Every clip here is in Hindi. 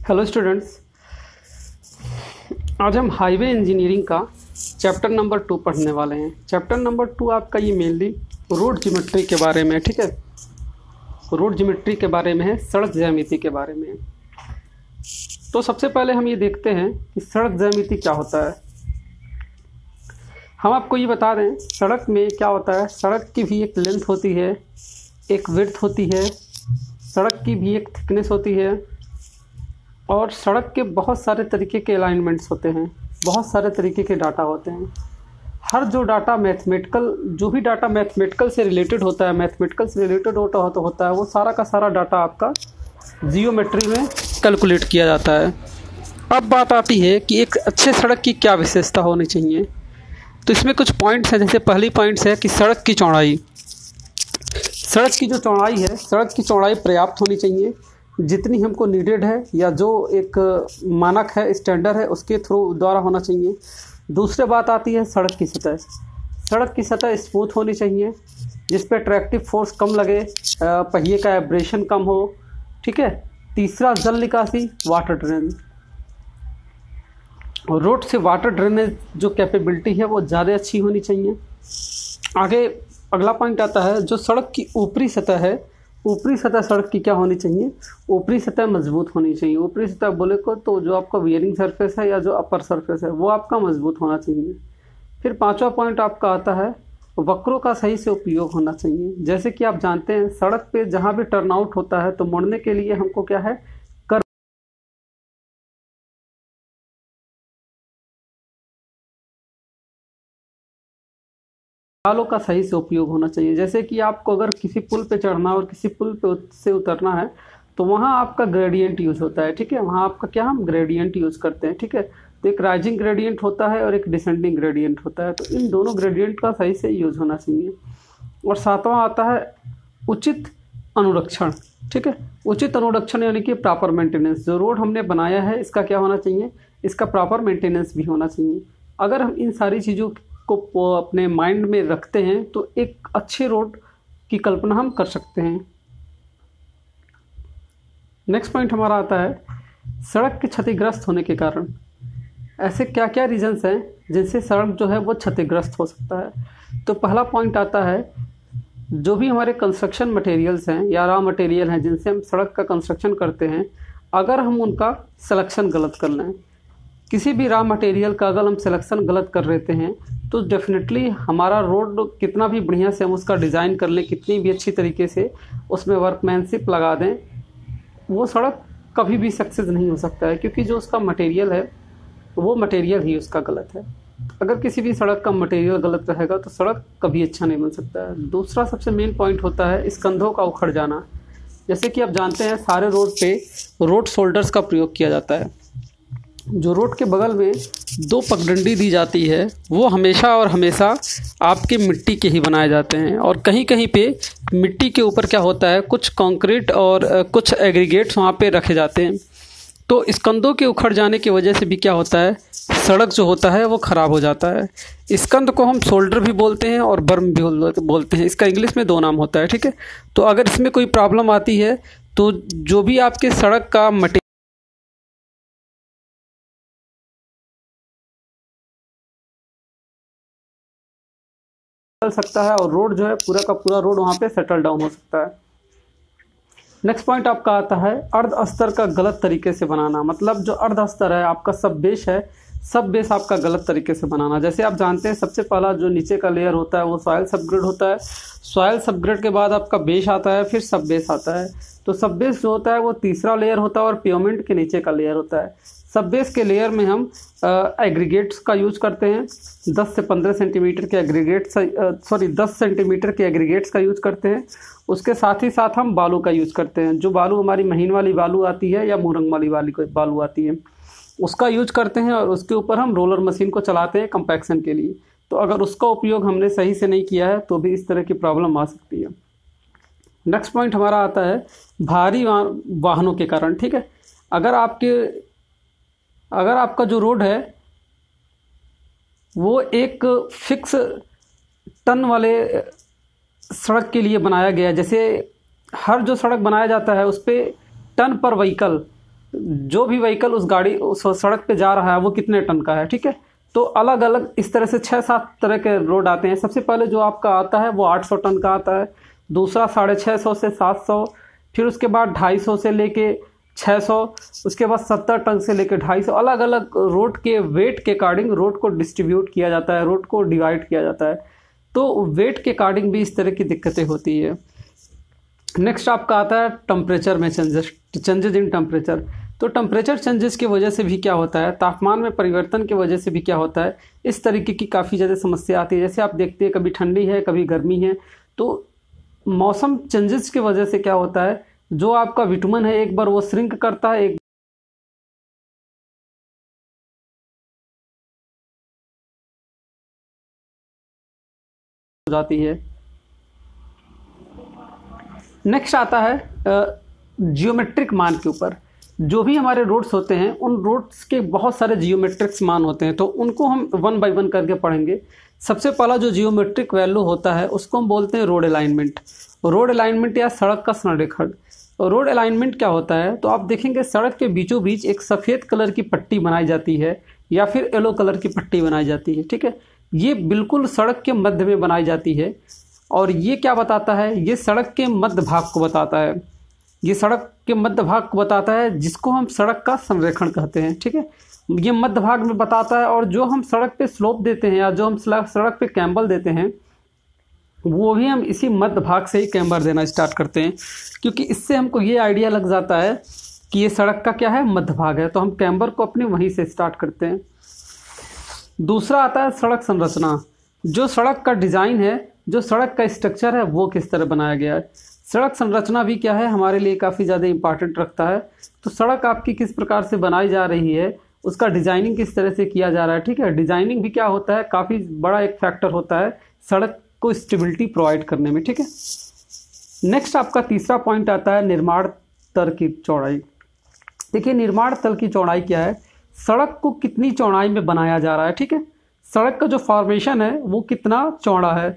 हेलो स्टूडेंट्स, आज हम हाईवे इंजीनियरिंग का चैप्टर नंबर 2 पढ़ने वाले हैं। चैप्टर नंबर 2 आपका ये मेनली रोड ज्योमेट्री के बारे में है। ठीक है, रोड ज्योमेट्री के बारे में है, सड़क ज्यामिति के बारे में है। तो सबसे पहले हम ये देखते हैं कि सड़क ज्यामिति क्या होता है। हम आपको ये बता दें सड़क में क्या होता है। सड़क की भी एक लेंथ होती है, एक विड्थ होती है, सड़क की भी एक थिकनेस होती है और सड़क के बहुत सारे तरीके के अलाइनमेंट्स होते हैं, बहुत सारे तरीके के डाटा होते हैं। हर जो डाटा जो भी डाटा मैथमेटिकल से रिलेटेड होता है, वो सारा का सारा डाटा आपका जियोमेट्री में कैलकुलेट किया जाता है। अब बात आती है कि एक अच्छे सड़क की क्या विशेषता होनी चाहिए। तो इसमें कुछ पॉइंट्स हैं। जैसे पहली पॉइंट्स है कि सड़क की चौड़ाई। सड़क की जो चौड़ाई है, सड़क की चौड़ाई पर्याप्त होनी चाहिए, जितनी हमको नीडेड है या जो एक मानक है, स्टैंडर्ड है, उसके थ्रू द्वारा होना चाहिए। दूसरी बात आती है सड़क की सतह। सड़क की सतह स्मूथ होनी चाहिए, जिस पे ट्रैक्टिव फोर्स कम लगे, पहिए का एब्रेशन कम हो। ठीक है। तीसरा जल निकासी, वाटर ड्रेनेज। रोड से वाटर ड्रेनेज जो कैपेबिलिटी है वो ज़्यादा अच्छी होनी चाहिए। आगे अगला पॉइंट आता है जो सड़क की ऊपरी सतह है। ऊपरी सतह सड़क की क्या होनी चाहिए? ऊपरी सतह मजबूत होनी चाहिए। ऊपरी सतह बोले को तो जो आपका वियरिंग सरफेस है या जो अपर सरफेस है वो आपका मजबूत होना चाहिए। फिर पांचवा पॉइंट आपका आता है वक्रों का सही से उपयोग होना चाहिए। जैसे कि आप जानते हैं सड़क पे जहाँ भी टर्न आउट होता है तो मुड़ने के लिए हमको क्या है, ढालों का सही से उपयोग होना चाहिए। जैसे कि आपको अगर किसी पुल पे चढ़ना और किसी पुल पे से उतरना है तो वहाँ आपका ग्रेडियंट यूज होता है। ठीक है, वहाँ आपका क्या हम ग्रेडियंट यूज करते हैं। ठीक है, तो एक राइजिंग ग्रेडियंट होता है और एक डिसेंडिंग ग्रेडियंट होता है। तो इन दोनों ग्रेडियंट का सही से यूज होना चाहिए। और सातवां आता है उचित अनुरक्षण। ठीक है, उचित अनुरक्षण यानी कि प्रॉपर मेंटेनेंस। जो रोड हमने बनाया है इसका क्या होना चाहिए, इसका प्रॉपर मेंटेनेंस भी होना चाहिए। अगर हम इन सारी चीज़ों को अपने माइंड में रखते हैं तो एक अच्छे रोड की कल्पना हम कर सकते हैं। नेक्स्ट पॉइंट हमारा आता है सड़क के क्षतिग्रस्त होने के कारण। ऐसे क्या क्या रीजंस हैं जिनसे सड़क जो है वो क्षतिग्रस्त हो सकता है। तो पहला पॉइंट आता है जो भी हमारे कंस्ट्रक्शन मटेरियल्स हैं या रॉ मटेरियल हैं जिनसे हम सड़क का कंस्ट्रक्शन करते हैं, अगर हम उनका सिलेक्शन गलत कर लें, किसी भी रॉ मटेरियल का अगर हम सिलेक्शन गलत कर लेते हैं तो डेफिनेटली हमारा रोड कितना भी बढ़िया से हम उसका डिज़ाइन कर लें, कितनी भी अच्छी तरीके से उसमें वर्कमैनशिप लगा दें, वो सड़क कभी भी सक्सेस नहीं हो सकता है, क्योंकि जो उसका मटेरियल है वो मटेरियल ही उसका गलत है। अगर किसी भी सड़क का मटेरियल गलत रहेगा तो सड़क कभी अच्छा नहीं बन सकता है। दूसरा सबसे मेन पॉइंट होता है स्कंधों का उखड़ जाना। जैसे कि आप जानते हैं सारे रोड पे रोड शोल्डर्स का प्रयोग किया जाता है। जो रोड के बगल में दो पगडंडी दी जाती है वो हमेशा और हमेशा आपके मिट्टी के ही बनाए जाते हैं, और कहीं कहीं पे मिट्टी के ऊपर क्या होता है कुछ कंक्रीट और कुछ एग्रीगेट्स वहाँ पे रखे जाते हैं। तो स्कंदों के उखड़ जाने की वजह से भी क्या होता है, सड़क जो होता है वो ख़राब हो जाता है। स्कंद को हम शोल्डर भी बोलते हैं और बर्म भी बोलते हैं। इसका इंग्लिश में 2 नाम होता है। ठीक है, तो अगर इसमें कोई प्रॉब्लम आती है तो जो भी आपके सड़क का मटेरियल चल सकता है और रोड जो है पूरा का पूरा रोड वहाँ पे सेटल डाउन हो सकता है। नेक्स्ट पॉइंट आपका आता है अर्ध अस्तर का गलत तरीके से बनाना। मतलब जो अर्ध अस्तर है आपका सब बेस है, सब बेस आपका गलत तरीके से बनाना। जैसे आप जानते हैं सबसे पहला जो नीचे का लेयर होता है वो सॉइल सबग्रेड होता है। सॉइल सबग्रेड के बाद आपका बेस आता है, फिर सब बेस आता है। तो सब बेस जो होता है वो तीसरा लेयर होता है और पेवमेंट के नीचे का लेयर होता है। सब बेस के लेयर में हम एग्रीगेट्स का यूज करते हैं। 10 से 15 सेंटीमीटर के एग्रीगेट्स 10 सेंटीमीटर के एग्रीगेट्स का यूज करते हैं। उसके साथ ही साथ हम बालू का यूज करते हैं। जो बालू हमारी महीन वाली बालू आती है या मुरंग वाली बालू आती है उसका यूज करते हैं, और उसके ऊपर हम रोलर मशीन को चलाते हैं कंपैक्शन के लिए। तो अगर उसका उपयोग हमने सही से नहीं किया है तो भी इस तरह की प्रॉब्लम आ सकती है। नेक्स्ट पॉइंट हमारा आता है भारी वाहनों के कारण। ठीक है, अगर आपका जो रोड है वो एक फिक्स टन वाले सड़क के लिए बनाया गया है, जैसे हर जो सड़क बनाया जाता है उस पर टन पर व्हीकल जो भी व्हीकल उस गाड़ी उस सड़क पे जा रहा है वो कितने टन का है, ठीक है। तो अलग अलग इस तरह से 6-7 तरह के रोड आते हैं। सबसे पहले जो आपका आता है वो 800 टन का आता है, दूसरा 650 से 700, फिर उसके बाद 250 से लेके 600, उसके बाद 70 टन से लेके 250। अलग अलग रोड के वेट के अकॉर्डिंग रोड को डिस्ट्रीब्यूट किया जाता है, रोड को डिवाइड किया जाता है। तो वेट के अकॉर्डिंग भी इस तरह की दिक्कतें होती है। नेक्स्ट आपका आता है टेम्परेचर में चेंजेस इन टेम्परेचर। तो टेम्परेचर चेंजेस की वजह से भी क्या होता है, तापमान में परिवर्तन की वजह से भी क्या होता है, इस तरीके की काफ़ी ज़्यादा समस्या आती है। जैसे आप देखते हैं कभी ठंडी है कभी गर्मी है, तो मौसम चेंजेस की वजह से क्या होता है, जो आपका विटामिन है एक बार वो श्रिंक करता है, एक हो जाती है। नेक्स्ट आता है जियोमेट्रिक मान के ऊपर। जो भी हमारे रोड्स होते हैं उन रोड्स के बहुत सारे जियोमेट्रिक्स मान होते हैं, तो उनको हम 1 बाय 1 करके पढ़ेंगे। सबसे पहला जो जियोमेट्रिक वैल्यू होता है उसको हम बोलते हैं रोड अलाइनमेंट। रोड अलाइनमेंट या सड़क का संरेखण। रोड अलाइनमेंट क्या होता है, तो आप देखेंगे सड़क के बीचों बीच एक सफ़ेद कलर की पट्टी बनाई जाती है या फिर येलो कलर की पट्टी बनाई जाती है, ठीक है। ये बिल्कुल सड़क के मध्य में बनाई जाती है और ये क्या बताता है, ये सड़क के मध्य भाग को बताता है। ये सड़क के मध्य भाग को बताता है जिसको हम सड़क का संरेखण कहते हैं, ठीक है। ये मध्य भाग में बताता है, और जो हम सड़क पे स्लोप देते हैं या जो हम सड़क पे कैम्बल देते हैं वो भी हम इसी मध्य भाग से ही कैम्बर देना स्टार्ट करते हैं, क्योंकि इससे हमको ये आइडिया लग जाता है कि ये सड़क का क्या है, मध्य भाग है, तो हम कैम्बर को अपने वहीं से स्टार्ट करते हैं। दूसरा आता है सड़क संरचना। जो सड़क का डिज़ाइन है, जो सड़क का स्ट्रक्चर है वो किस तरह बनाया गया है। सड़क संरचना भी क्या है, हमारे लिए काफ़ी ज़्यादा इम्पॉर्टेंट रखता है। तो सड़क आपकी किस प्रकार से बनाई जा रही है, उसका डिज़ाइनिंग किस तरह से किया जा रहा है, ठीक है। डिज़ाइनिंग भी क्या होता है, काफ़ी बड़ा एक फैक्टर होता है सड़क को स्टेबिलिटी प्रोवाइड करने में, ठीक है। नेक्स्ट आपका तीसरा पॉइंट आता है निर्माण तल की चौड़ाई। देखिए निर्माण तल की चौड़ाई क्या है, सड़क को कितनी चौड़ाई में बनाया जा रहा है, ठीक है। सड़क का जो फॉर्मेशन है वो कितना चौड़ा है।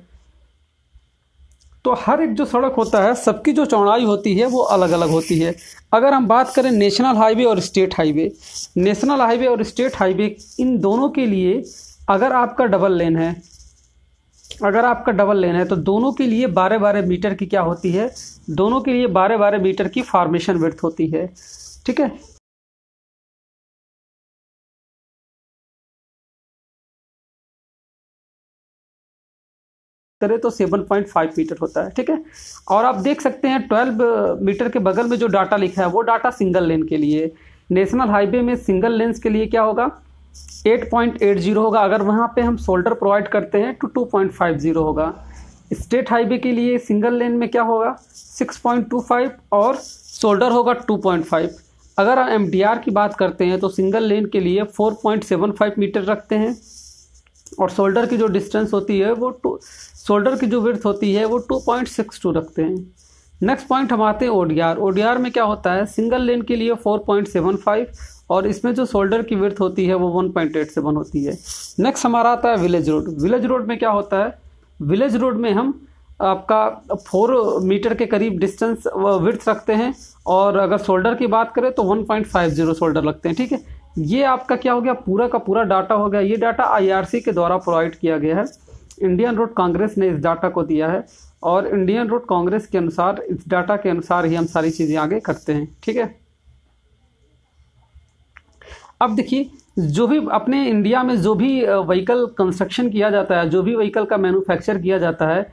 तो हर एक जो सड़क होता है सबकी जो चौड़ाई होती है वो अलग अलग होती है। अगर हम बात करें नेशनल हाईवे और स्टेट हाईवे, नेशनल हाईवे और स्टेट हाईवे इन दोनों के लिए अगर आपका डबल लेन है, तो दोनों के लिए 12-12 मीटर की क्या होती है, दोनों के लिए 12-12 मीटर की फॉर्मेशन विड्थ होती है, ठीक है। करें तो 7.5 मीटर होता है, ठीक है। और आप देख सकते हैं 12 मीटर के बगल में जो डाटा लिखा है वो डाटा सिंगल लेन के लिए। नेशनल हाईवे में सिंगल लेन्स के लिए क्या होगा, 8.80 होगा। अगर वहाँ पे हम शोल्डर प्रोवाइड करते हैं तो 2.50 होगा। स्टेट हाईवे के लिए सिंगल लेन में क्या होगा, 6.25 और शोल्डर होगा 2.5। अगर हम एमटीआर की बात करते हैं तो सिंगल लेन के लिए 4.75 मीटर रखते हैं और शोल्डर की जो डिस्टेंस होती है वो शोल्डर की जो विड्थ होती है वो 2.62 रखते हैं। नेक्स्ट पॉइंट हम आते हैं ओडीआर। ओडीआर में क्या होता है, सिंगल लेन के लिए 4.75 और इसमें जो शोल्डर की विड्थ होती है वो 1.87 होती है। नेक्स्ट हमारा आता है विलेज रोड। विलेज रोड में क्या होता है, विलेज रोड में हम आपका 4 मीटर के करीब डिस्टेंस विड्थ रखते हैं और अगर शोल्डर की बात करें तो 1.50 शोल्डर लगते हैं, ठीक है। ये आपका क्या हो गया, पूरा का पूरा डाटा हो गया। ये डाटा आईआरसी के द्वारा प्रोवाइड किया गया है। इंडियन रोड कांग्रेस ने इस डाटा को दिया है और इंडियन रोड कांग्रेस के अनुसार, इस डाटा के अनुसार ही हम सारी चीज़ें आगे करते हैं, ठीक है। अब देखिए जो भी अपने इंडिया में जो भी व्हीकल कंस्ट्रक्शन किया जाता है, जो भी व्हीकल का मैन्युफैक्चर किया जाता है,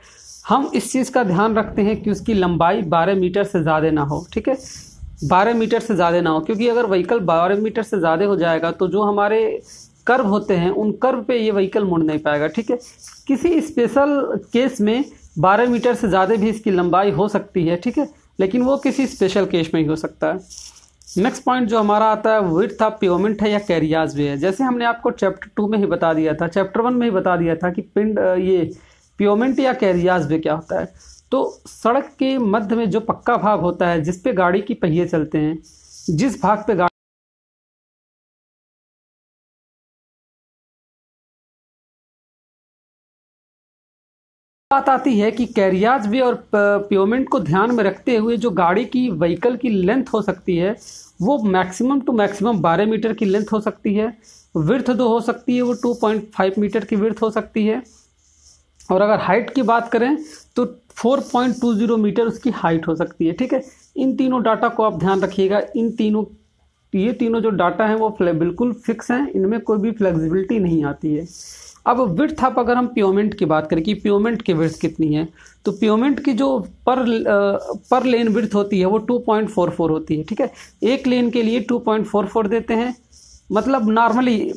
हम इस चीज़ का ध्यान रखते हैं कि उसकी लंबाई 12 मीटर से ज़्यादा ना हो, ठीक है। 12 मीटर से ज़्यादा ना हो, क्योंकि अगर व्हीकल 12 मीटर से ज़्यादा हो जाएगा तो जो हमारे कर्व होते हैं उन कर्व पे ये व्हीकल मुड़ नहीं पाएगा, ठीक है। किसी स्पेशल केस में 12 मीटर से ज़्यादा भी इसकी लंबाई हो सकती है, ठीक है, लेकिन वो किसी स्पेशल केस में ही हो सकता है। नेक्स्ट पॉइंट जो हमारा आता है विड्थ ऑफ पेवमेंट है या कैरियाज वे है। जैसे हमने आपको चैप्टर 2 में ही बता दिया था, चैप्टर 1 में ही बता दिया था कि ये पेवमेंट या कैरियाज वे क्या होता है। तो सड़क के मध्य में जो पक्का भाग होता है जिस पे गाड़ी की पहिए चलते हैं, जिस भाग पे बात आती है कि कैरियाज वे और पेवमेंट को ध्यान में रखते हुए जो गाड़ी की व्हीकल की लेंथ हो सकती है वो मैक्सिमम टू मैक्सिमम 12 मीटर की लेंथ हो सकती है, विड्थ जो हो सकती है वो 2.5 मीटर की विड्थ हो सकती है, और अगर हाइट की बात करें तो 4.20 मीटर उसकी हाइट हो सकती है। ठीक है, इन तीनों डाटा को आप ध्यान रखिएगा। ये तीनों जो डाटा हैं वो बिल्कुल फिक्स हैं, इनमें कोई भी फ्लेक्सिबिलिटी नहीं आती है। अब विड्थ आप अगर हम प्योमेंट की बात करें कि प्योमेंट की विड्थ कितनी है, तो प्योमेंट की जो पर लेन विड्थ होती है वो 2.44 होती है। ठीक है, एक लेन के लिए 2.44 देते हैं, मतलब नॉर्मली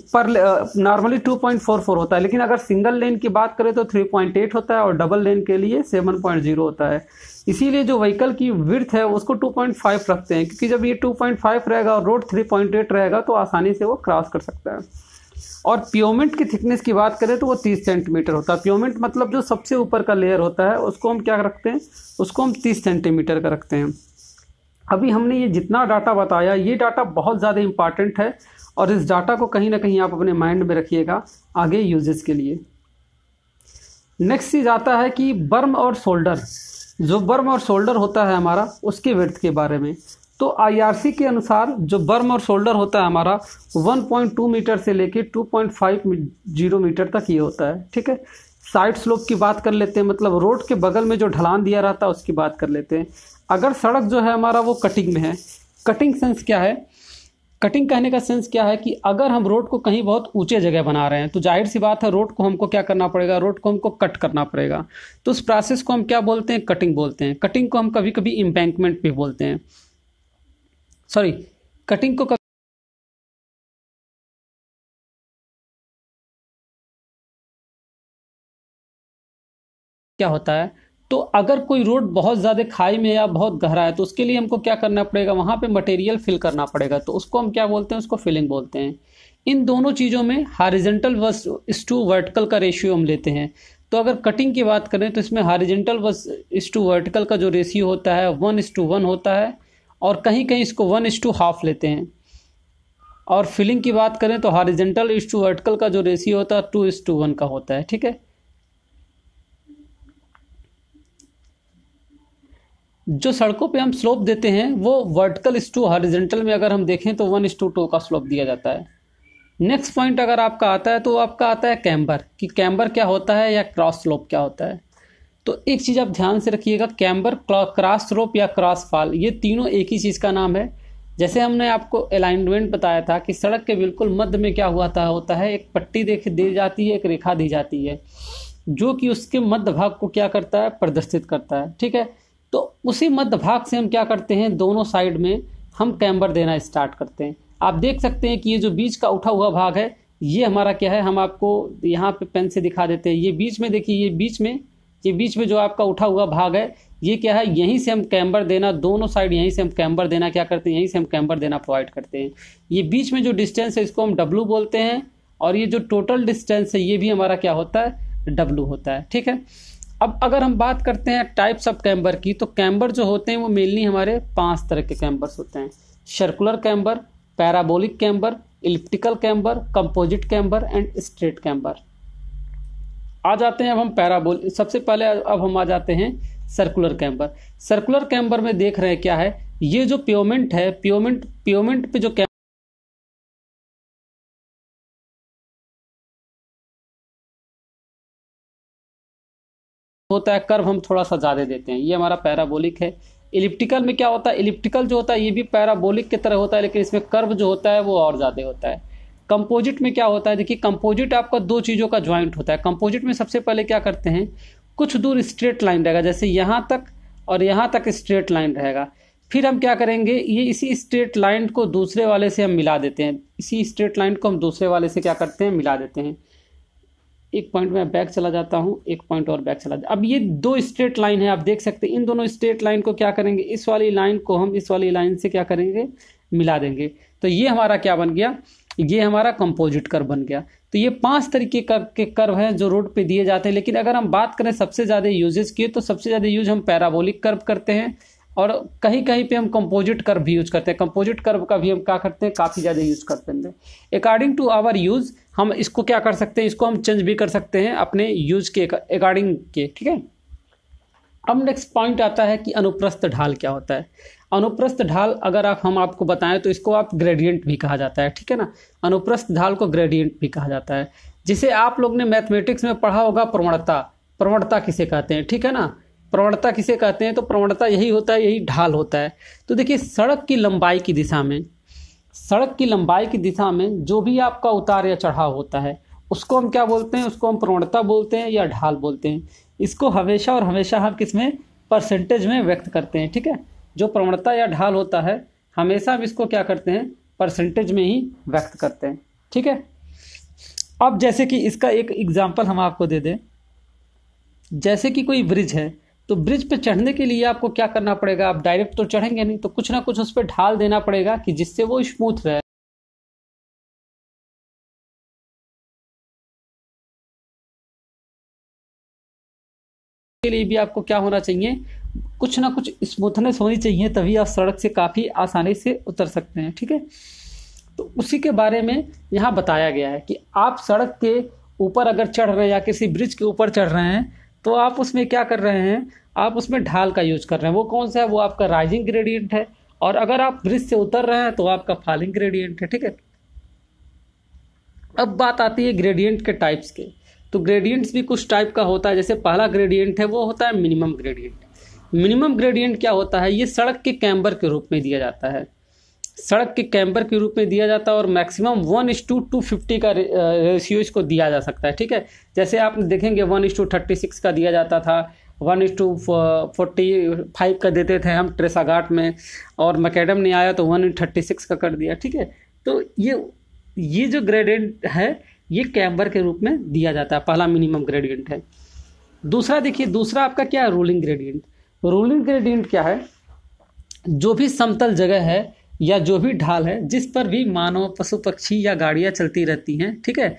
2.44 होता है, लेकिन अगर सिंगल लेन की बात करें तो 3.8 होता है और डबल लेन के लिए 7.0 होता है। इसीलिए जो व्हीकल की विड्थ है उसको 2.5 रखते हैं, क्योंकि जब ये 2.5 रहेगा और रोड 3.8 रहेगा तो आसानी से वो क्रॉस कर सकता है। और प्योमेंट की थिकनेस की बात करें तो वो 30 सेंटीमीटर होता है। प्योमेंट मतलब जो सबसे ऊपर का लेयर होता है उसको हम क्या रखते हैं, उसको हम 30 सेंटीमीटर का रखते हैं। अभी हमने ये जितना डाटा बताया, ये डाटा बहुत ज़्यादा इंपॉर्टेंट है और इस डाटा को कहीं ना कहीं आप अपने माइंड में रखिएगा आगे यूजेस के लिए। नेक्स्ट चीज़ आता है कि बर्म और शोल्डर। जो बर्म और शोल्डर होता है हमारा, उसके विड्थ के बारे में। तो आईआरसी के अनुसार जो बर्म और शोल्डर होता है हमारा 1.2 मीटर से लेके 2.50 मीटर तक ये होता है। ठीक है, साइड स्लोप की बात कर लेते हैं, मतलब रोड के बगल में जो ढलान दिया रहता है उसकी बात कर लेते हैं। अगर सड़क जो है हमारा वो कटिंग में है, कटिंग सेंस क्या है, कटिंग कहने का सेंस क्या है कि अगर हम रोड को कहीं बहुत ऊंचे जगह बना रहे हैं तो जाहिर सी बात है रोड को हमको क्या करना पड़ेगा, रोड को हमको कट करना पड़ेगा। तो उस प्रोसेस को हम क्या बोलते हैं, कटिंग बोलते हैं। कटिंग को हम कभी कभी एम्बैंकमेंट भी बोलते हैं, सॉरी कटिंग को क्या होता है, तो अगर कोई रोड बहुत ज़्यादा खाई में या बहुत गहरा है तो उसके लिए हमको क्या करना पड़ेगा, वहाँ पे मटेरियल फिल करना पड़ेगा, तो उसको हम क्या बोलते हैं, उसको फिलिंग बोलते हैं। इन दोनों चीज़ों में हॉरिजॉन्टल वर्सेस टू वर्टिकल का रेशियो हम लेते हैं। तो अगर कटिंग की बात करें तो इसमें हॉरिजॉन्टल वर्सेस टू वर्टिकल का जो रेशियो होता है 1:1 होता है, और कहीं कहीं इसको 1:1/2 लेते हैं। और फिलिंग की बात करें तो हॉरिजॉन्टल टू वर्टिकल का जो रेशियो होता है 2:1 का होता है। ठीक है, जो सड़कों पे हम स्लोप देते हैं वो वर्टिकल टू हॉरिजॉन्टल में अगर हम देखें तो 1:2 का स्लोप दिया जाता है। नेक्स्ट पॉइंट अगर आपका आता है तो आपका आता है कैम्बर, कि कैम्बर क्या होता है या क्रॉस स्लोप क्या होता है। तो एक चीज़ आप ध्यान से रखिएगा, कैम्बर, क्रॉस स्लोप या क्रॉस फॉल, ये तीनों एक ही चीज़ का नाम है। जैसे हमने आपको अलाइनमेंट बताया था कि सड़क के बिल्कुल मध्य में क्या होता है, एक पट्टी दी जाती है, एक रेखा दी जाती है, जो कि उसके मध्य भाग को क्या करता है, प्रदर्शित करता है। ठीक है, तो उसी मध्य भाग से हम क्या करते हैं, दोनों साइड में हम कैम्बर देना स्टार्ट करते हैं। आप देख सकते हैं कि ये जो बीच का उठा हुआ भाग है ये हमारा क्या है, हम आपको यहाँ पे पेन से दिखा देते हैं। ये बीच में देखिए, ये बीच में जो आपका उठा हुआ भाग है ये क्या है, यहीं से हम कैम्बर देना, दोनों साइड यहीं से हम कैम्बर देना क्या करते हैं, यहीं से हम कैम्बर देना प्रोवाइड करते हैं। ये बीच में जो डिस्टेंस है इसको हम W बोलते हैं, और ये जो टोटल डिस्टेंस है ये भी हमारा क्या होता है, W होता है। ठीक है, अब अगर हम बात करते हैं टाइप्स ऑफ कैम्बर की, तो कैम्बर जो होते हैं वो मेनली हमारे 5 तरह के कैम्बर्स होते हैं। Circular camber, parabolic camber, elliptical camber, composite camber and straight camber. आ जाते हैं अब हम सबसे पहले अब हम आ जाते हैं सर्कुलर कैम्बर। सर्कुलर कैम्बर में देख रहे हैं क्या है, ये जो प्योमेंट है, प्योमेंट पे जो होता है कर्व हम थोड़ा सा ज़्यादा देते हैं, ये हमारा पैराबोलिक है। इलिप्टिकल में क्या होता है, इलिप्टिकल जो होता है ये भी पैराबोलिक की तरह होता है, लेकिन इसमें कर्व जो होता है वो और ज़्यादा होता है। कंपोजिट में क्या होता है, देखिए कंपोजिट आपका 2 चीज़ों का ज्वाइंट होता है। कंपोजिट में सबसे पहले क्या करते हैं, कुछ दूर स्ट्रेट लाइन रहेगा, जैसे यहाँ तक और यहाँ तक स्ट्रेट लाइन रहेगा, फिर हम क्या करेंगे, ये इसी स्ट्रेट लाइन को दूसरे वाले से हम मिला देते हैं, इसी स्ट्रेट लाइन को हम दूसरे वाले से क्या करते हैं, मिला देते हैं। एक पॉइंट में बैक चला जाता हूँ, एक पॉइंट और बैक चला जाता। अब ये 2 स्ट्रेट लाइन है, आप देख सकते हैं, इन दोनों स्ट्रेट लाइन को क्या करेंगे, इस वाली लाइन को हम इस वाली लाइन से क्या करेंगे, मिला देंगे। तो ये हमारा क्या बन गया, ये हमारा कंपोजिट कर्व बन गया। तो ये 5 तरीके के कर्व हैं जो रोड पे दिए जाते हैं, लेकिन अगर हम बात करें सबसे ज़्यादा यूजेस की, तो सबसे ज़्यादा यूज हम पैराबोलिक कर्व करते हैं, और कहीं कहीं पे हम कंपोजिट कर्व भी यूज करते हैं। कंपोजिट कर्व का भी हम क्या करते हैं, काफ़ी ज़्यादा यूज करते हैं। अकॉर्डिंग टू आवर यूज हम इसको क्या कर सकते हैं, इसको हम चेंज भी कर सकते हैं अपने यूज के अकॉर्डिंग के। ठीक है, अब नेक्स्ट पॉइंट आता है कि अनुप्रस्थ ढाल क्या होता है। अनुप्रस्थ ढाल अगर हम आपको बताएं तो इसको आप ग्रेडियंट भी कहा जाता है, ठीक है ना। अनुप्रस्थ ढाल को ग्रेडियंट भी कहा जाता है। जिसे आप लोग ने मैथमेटिक्स में पढ़ा होगा प्रवणता, प्रवणता किसे कहते हैं, ठीक है ना। प्रवणता किसे कहते हैं, तो प्रवणता यही होता है, यही ढाल होता है। तो देखिए सड़क की लंबाई की दिशा में, सड़क की लंबाई की दिशा में जो भी आपका उतार या चढ़ाव होता है उसको हम क्या बोलते हैं, उसको हम प्रवणता बोलते हैं या ढाल बोलते हैं। इसको हमेशा और हमेशा हम किसमें, परसेंटेज में व्यक्त करते हैं, ठीक है। जो प्रवणता या ढाल होता है हमेशा हम इसको क्या करते हैं, परसेंटेज में ही व्यक्त करते हैं, ठीक है। अब जैसे कि इसका एक एग्जांपल हम आपको दे दें, जैसे कि कोई ब्रिज है, तो ब्रिज पे चढ़ने के लिए आपको क्या करना पड़ेगा, आप डायरेक्ट तो चढ़ेंगे नहीं, तो कुछ ना कुछ उस पर ढाल देना पड़ेगा कि जिससे वो स्मूथ रहे। के लिए भी आपको क्या होना चाहिए, कुछ ना कुछ स्मूथनेस होनी चाहिए, तभी आप सड़क से काफ़ी आसानी से उतर सकते हैं, ठीक है। तो उसी के बारे में यहाँ बताया गया है कि आप सड़क के ऊपर अगर चढ़ रहे हैं या किसी ब्रिज के ऊपर चढ़ रहे हैं तो आप उसमें क्या कर रहे हैं, आप उसमें ढाल का यूज कर रहे हैं। वो कौन सा है, वो आपका राइजिंग ग्रेडियंट है। और अगर आप ब्रिज से उतर रहे हैं तो आपका फॉलिंग ग्रेडियंट है, ठीक है। अब बात आती है ग्रेडियंट के टाइप्स के। तो ग्रेडियंट्स भी कुछ टाइप का होता है। जैसे पहला ग्रेडियंट है वो होता है मिनिमम ग्रेडियंट। मिनिमम ग्रेडियंट क्या होता है, ये सड़क के कैम्बर के रूप में दिया जाता है, सड़क के कैम्बर के रूप में दिया जाता है। और मैक्सिमम 1:250 का रेशियो इसको दिया जा सकता है, ठीक है। जैसे आप देखेंगे 1:36 का दिया जाता था, 1:45 का देते थे हम ट्रेसागाट में, और मैकेडम ने आया तो 1:36 का कर दिया, ठीक है। तो ये जो ग्रेडियंट है ये कैम्बर के रूप में दिया जाता है, पहला मिनिमम ग्रेडियंट है। दूसरा देखिए, दूसरा आपका क्या है, रूलिंग ग्रेडियंट। रूलिंग ग्रेडियंट क्या है, जो भी समतल जगह है या जो भी ढाल है जिस पर भी मानव, पशु पक्षी या गाड़ियां चलती रहती हैं, ठीक है,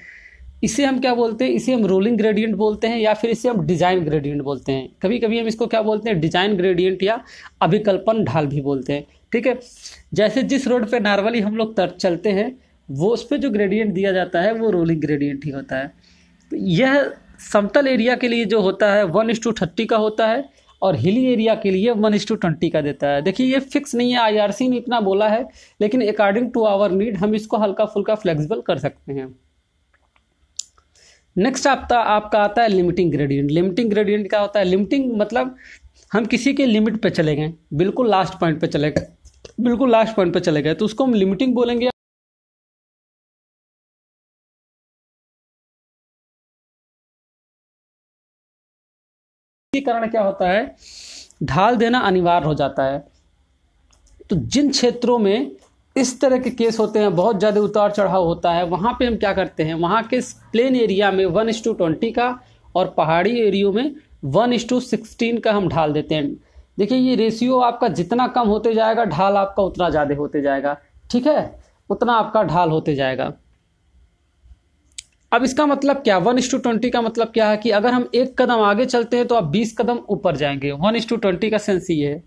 इसे हम क्या बोलते हैं, इसे हम रोलिंग ग्रेडियंट बोलते हैं या फिर इसे हम डिजाइन ग्रेडियंट बोलते हैं। कभी कभी हम इसको क्या बोलते हैं, डिजाइन ग्रेडियंट या अभिकल्पन ढाल भी बोलते हैं, ठीक है। जैसे जिस रोड पे नॉर्मली हम लोग चलते हैं वो उस पर जो ग्रेडियंट दिया जाता है वो रोलिंग ग्रेडियंट ही होता है। तो यह समतल एरिया के लिए जो होता है 1:30 का होता है, और हिली एरिया के लिए 1:20 का देता है। देखिए ये फिक्स नहीं है, आईआरसी ने इतना बोला है, लेकिन अकॉर्डिंग टू आवर नीड हम इसको हल्का फुल्का फ्लेक्सिबल कर सकते हैं। नेक्स्ट आपका आता है लिमिटिंग ग्रेडियंट। लिमिटिंग ग्रेडियंट क्या होता है, लिमिटिंग मतलब हम किसी के लिमिट पे चले गए, बिल्कुल लास्ट पॉइंट पे चले गए, बिल्कुल लास्ट पॉइंट पे चले गए, तो उसको हम लिमिटिंग बोलेंगे। के कारण क्या होता है, ढाल देना अनिवार्य हो जाता है। तो जिन क्षेत्रों में इस तरह के केस होते हैं, बहुत ज़्यादा उतार चढ़ाव होता है, वहाँ पे हम क्या करते हैं, वहाँ के प्लेन एरिया में 1:20 का और पहाड़ी एरियो में 1:16 का हम ढाल देते हैं। देखिए ये रेशियो आपका जितना कम होते जाएगा ढाल आपका उतना ज़्यादा होते जाएगा, ठीक है, उतना आपका ढाल होते जाएगा। अब इसका मतलब क्या, 1:20 का मतलब क्या है कि अगर हम एक कदम आगे चलते हैं तो आप 20 कदम ऊपर जाएंगे। 1:20 का सेंस ये है।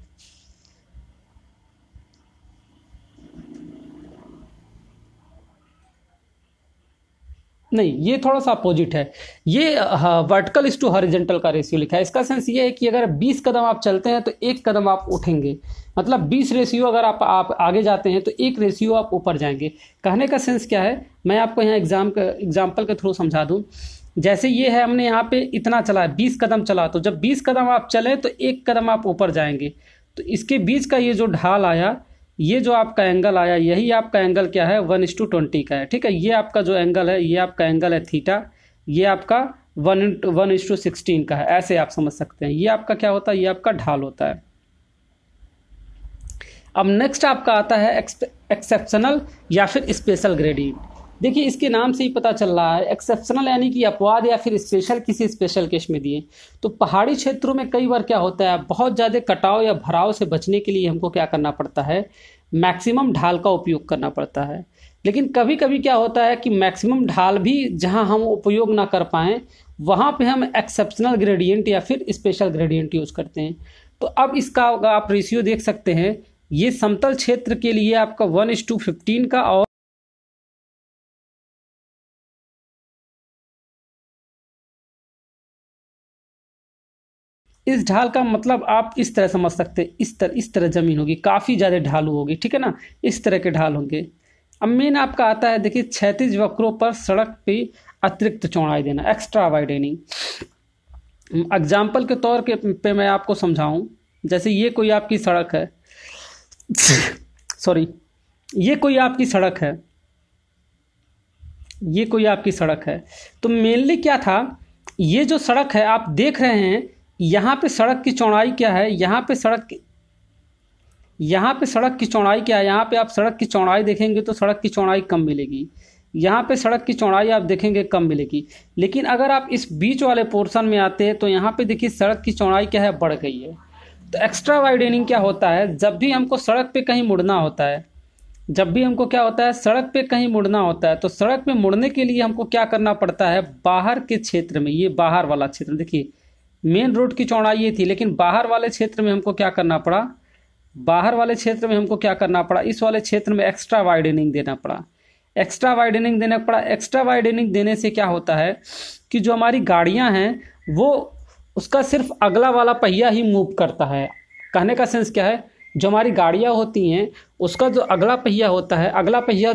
नहीं, ये थोड़ा सा अपोजिट है। ये वर्टिकल इज टू हॉरिजॉन्टल का रेशियो लिखा है। इसका सेंस ये है कि अगर 20 कदम आप चलते हैं तो एक कदम आप उठेंगे, मतलब 20 रेशियो अगर आप आगे जाते हैं तो एक रेशियो आप ऊपर जाएंगे। कहने का सेंस क्या है, मैं आपको यहाँ एग्जाम्पल के थ्रू समझा दूँ। जैसे ये है, हमने यहाँ पे इतना चला, 20 कदम चला, तो जब 20 कदम आप चले तो एक कदम आप ऊपर जाएंगे। तो इसके बीच का ये जो ढाल आया, ये जो आपका एंगल आया, यही आपका एंगल क्या है, 1:20 का है, ठीक है। ये आपका जो एंगल है, ये आपका एंगल है थीटा, ये आपका 1:16 का है, ऐसे आप समझ सकते हैं। ये आपका क्या होता है, ये आपका ढाल होता है। अब नेक्स्ट आपका आता है एक्सेप्शनल या फिर स्पेशल ग्रेडियंट। देखिए इसके नाम से ही पता चल रहा है, एक्सेप्शनल यानी कि अपवाद या फिर स्पेशल, किसी स्पेशल केस में दिए। तो पहाड़ी क्षेत्रों में कई बार क्या होता है, बहुत ज़्यादा कटाव या भराव से बचने के लिए हमको क्या करना पड़ता है, मैक्सिमम ढाल का उपयोग करना पड़ता है। लेकिन कभी कभी क्या होता है कि मैक्सिमम ढाल भी जहां हम उपयोग ना कर पाएँ वहां पे हम एक्सेप्शनल ग्रेडियंट या फिर स्पेशल ग्रेडियंट यूज करते हैं। तो अब इसका आप रेशियो देख सकते हैं, ये समतल क्षेत्र के लिए आपका 1:15 का, और इस ढाल का मतलब आप इस तरह समझ सकते हैं, इस तरह ज़मीन होगी, काफ़ी ज़्यादा ढालू होगी, ठीक है ना, इस तरह के ढाल होंगे। अब मेन आपका आता है, देखिए, क्षैतिज वक्रों पर सड़क पे अतिरिक्त चौड़ाई देना, एक्स्ट्रा वाइडनिंग। एग्जाम्पल के तौर पे मैं आपको समझाऊं, जैसे ये कोई आपकी सड़क है सॉरी, ये कोई आपकी सड़क है, ये कोई आपकी सड़क है। तो मेनली क्या था, ये जो सड़क है आप देख रहे हैं, यहाँ पे सड़क की चौड़ाई क्या है, यहाँ पे सड़क की चौड़ाई क्या है, यहाँ पे आप सड़क की चौड़ाई देखेंगे तो सड़क की चौड़ाई कम मिलेगी, यहाँ पे सड़क की चौड़ाई आप देखेंगे कम मिलेगी। लेकिन अगर आप इस बीच वाले पोर्शन में आते हैं तो यहाँ पे देखिए सड़क की चौड़ाई क्या है, बढ़ गई है। तो एक्स्ट्रा वाइडनिंग क्या होता है, जब भी हमको सड़क पे कहीं मुड़ना होता है, जब भी हमको क्या होता है, सड़क पे कहीं मुड़ना होता है, तो सड़क पे मुड़ने के लिए हमको क्या करना पड़ता है, बाहर के क्षेत्र में, ये बाहर वाला क्षेत्र देखिए, मेन रोड की चौड़ाई ये थी, लेकिन बाहर वाले क्षेत्र में हमको क्या करना पड़ा, बाहर वाले क्षेत्र में हमको क्या करना पड़ा, इस वाले क्षेत्र में एक्स्ट्रा वाइडनिंग देना पड़ा, एक्स्ट्रा वाइडनिंग देना पड़ा। एक्स्ट्रा वाइडनिंग देने से क्या होता है कि जो हमारी गाड़ियां हैं वो उसका सिर्फ अगला वाला पहिया ही मूव करता है। कहने का सेंस क्या है, जो हमारी गाड़ियां होती हैं उसका जो अगला पहिया होता है, अगला पहिया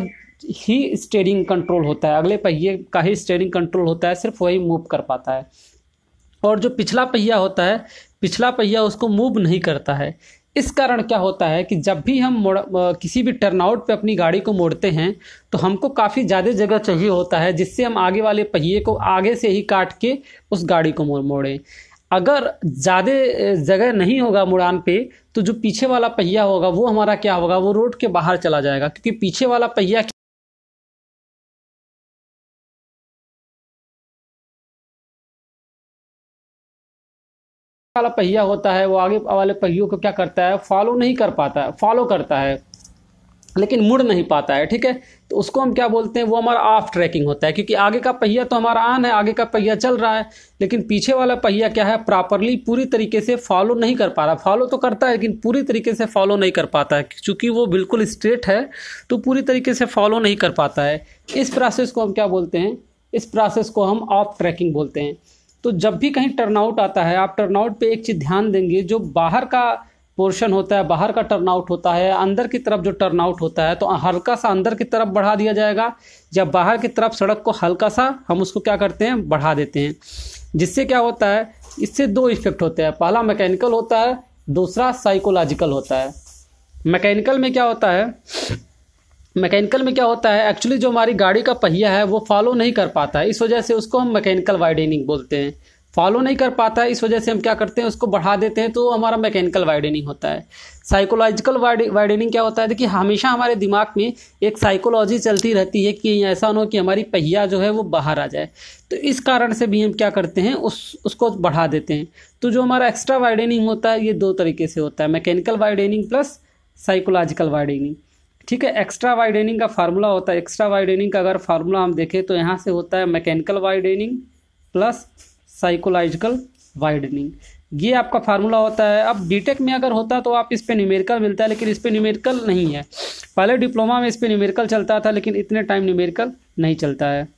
ही स्टीयरिंग कंट्रोल होता है, अगले पहिए का ही स्टीयरिंग कंट्रोल होता है, सिर्फ वही मूव कर पाता है। और जो पिछला पहिया होता है, पिछला पहिया उसको मूव नहीं करता है। इस कारण क्या होता है कि जब भी हम किसी भी टर्नआउट पे अपनी गाड़ी को मोड़ते हैं तो हमको काफ़ी ज़्यादा जगह चाहिए होता है, जिससे हम आगे वाले पहिए को आगे से ही काट के उस गाड़ी को मोड़ें। अगर ज़्यादा जगह नहीं होगा मुड़ान पे, तो जो पीछे वाला पहिया होगा वो हमारा क्या होगा, वो रोड के बाहर चला जाएगा, क्योंकि पीछे वाला पहिया होता है वो आगे वाले पहियों को क्या करता है, फॉलो नहीं कर पाता है, फॉलो करता है लेकिन मुड़ नहीं पाता है, ठीक है। तो उसको हम क्या बोलते हैं, वो हमारा ऑफ ट्रैकिंग होता है, क्योंकि आगे का पहिया तो हमारा ऑन है, आगे का पहिया चल रहा है, लेकिन पीछे वाला पहिया क्या है, प्रॉपरली पूरी तरीके से फॉलो नहीं कर पा रहा। फॉलो तो करता है लेकिन पूरी तरीके से फॉलो नहीं कर पाता है, क्योंकि वो बिल्कुल स्ट्रेट है तो पूरी तरीके से फॉलो नहीं कर पाता है। इस प्रोसेस को हम क्या बोलते हैं, इस प्रोसेस को हम ऑफ ट्रैकिंग बोलते हैं। तो जब भी कहीं टर्नआउट आता है, आप टर्नआउट पे एक चीज़ ध्यान देंगे, जो बाहर का पोर्शन होता है, बाहर का टर्नआउट होता है, अंदर की तरफ जो टर्नआउट होता है, तो हल्का सा अंदर की तरफ बढ़ा दिया जाएगा, जब बाहर की तरफ सड़क को हल्का सा हम उसको क्या करते हैं, बढ़ा देते हैं। जिससे क्या होता है, इससे दो इफेक्ट होते हैं, पहला मैकेनिकल होता है, दूसरा साइकोलॉजिकल होता है। मैकेनिकल में क्या होता है, मैकेनिकल में क्या होता है, एक्चुअली जो हमारी गाड़ी का पहिया है वो फॉलो नहीं कर पाता है, इस वजह से उसको हम मैकेनिकल वाइडनिंग बोलते हैं। फॉलो नहीं कर पाता है, इस वजह से हम क्या करते हैं, उसको बढ़ा देते हैं, तो हमारा मैकेनिकल वाइडनिंग होता है। साइकोलॉजिकल वाइडनिंग क्या होता है, देखिए हमेशा हमारे दिमाग में एक साइकोलॉजी चलती रहती है कि ऐसा ना हो कि हमारी पहिया जो है वो बाहर आ जाए, तो इस कारण से भी हम क्या करते हैं, उसको बढ़ा देते हैं। तो जो हमारा एक्स्ट्रा वाइडनिंग होता है ये दो तरीके से होता है, mechanical widening plus psychological widening, ठीक है। एक्स्ट्रा वाइडनिंग का फार्मूला होता है, एक्स्ट्रा वाइडनिंग का अगर फार्मूला हम देखें तो यहाँ से होता है mechanical widening plus psychological widening, ये आपका फार्मूला होता है। अब बीटेक में अगर होता तो आप इस पे न्यूमेरिकल मिलता है, लेकिन इस पे न्यूमेरिकल नहीं है। पहले डिप्लोमा में इस पे न्यूमेरिकल चलता था, लेकिन इतने टाइम न्यूमेरिकल नहीं चलता है।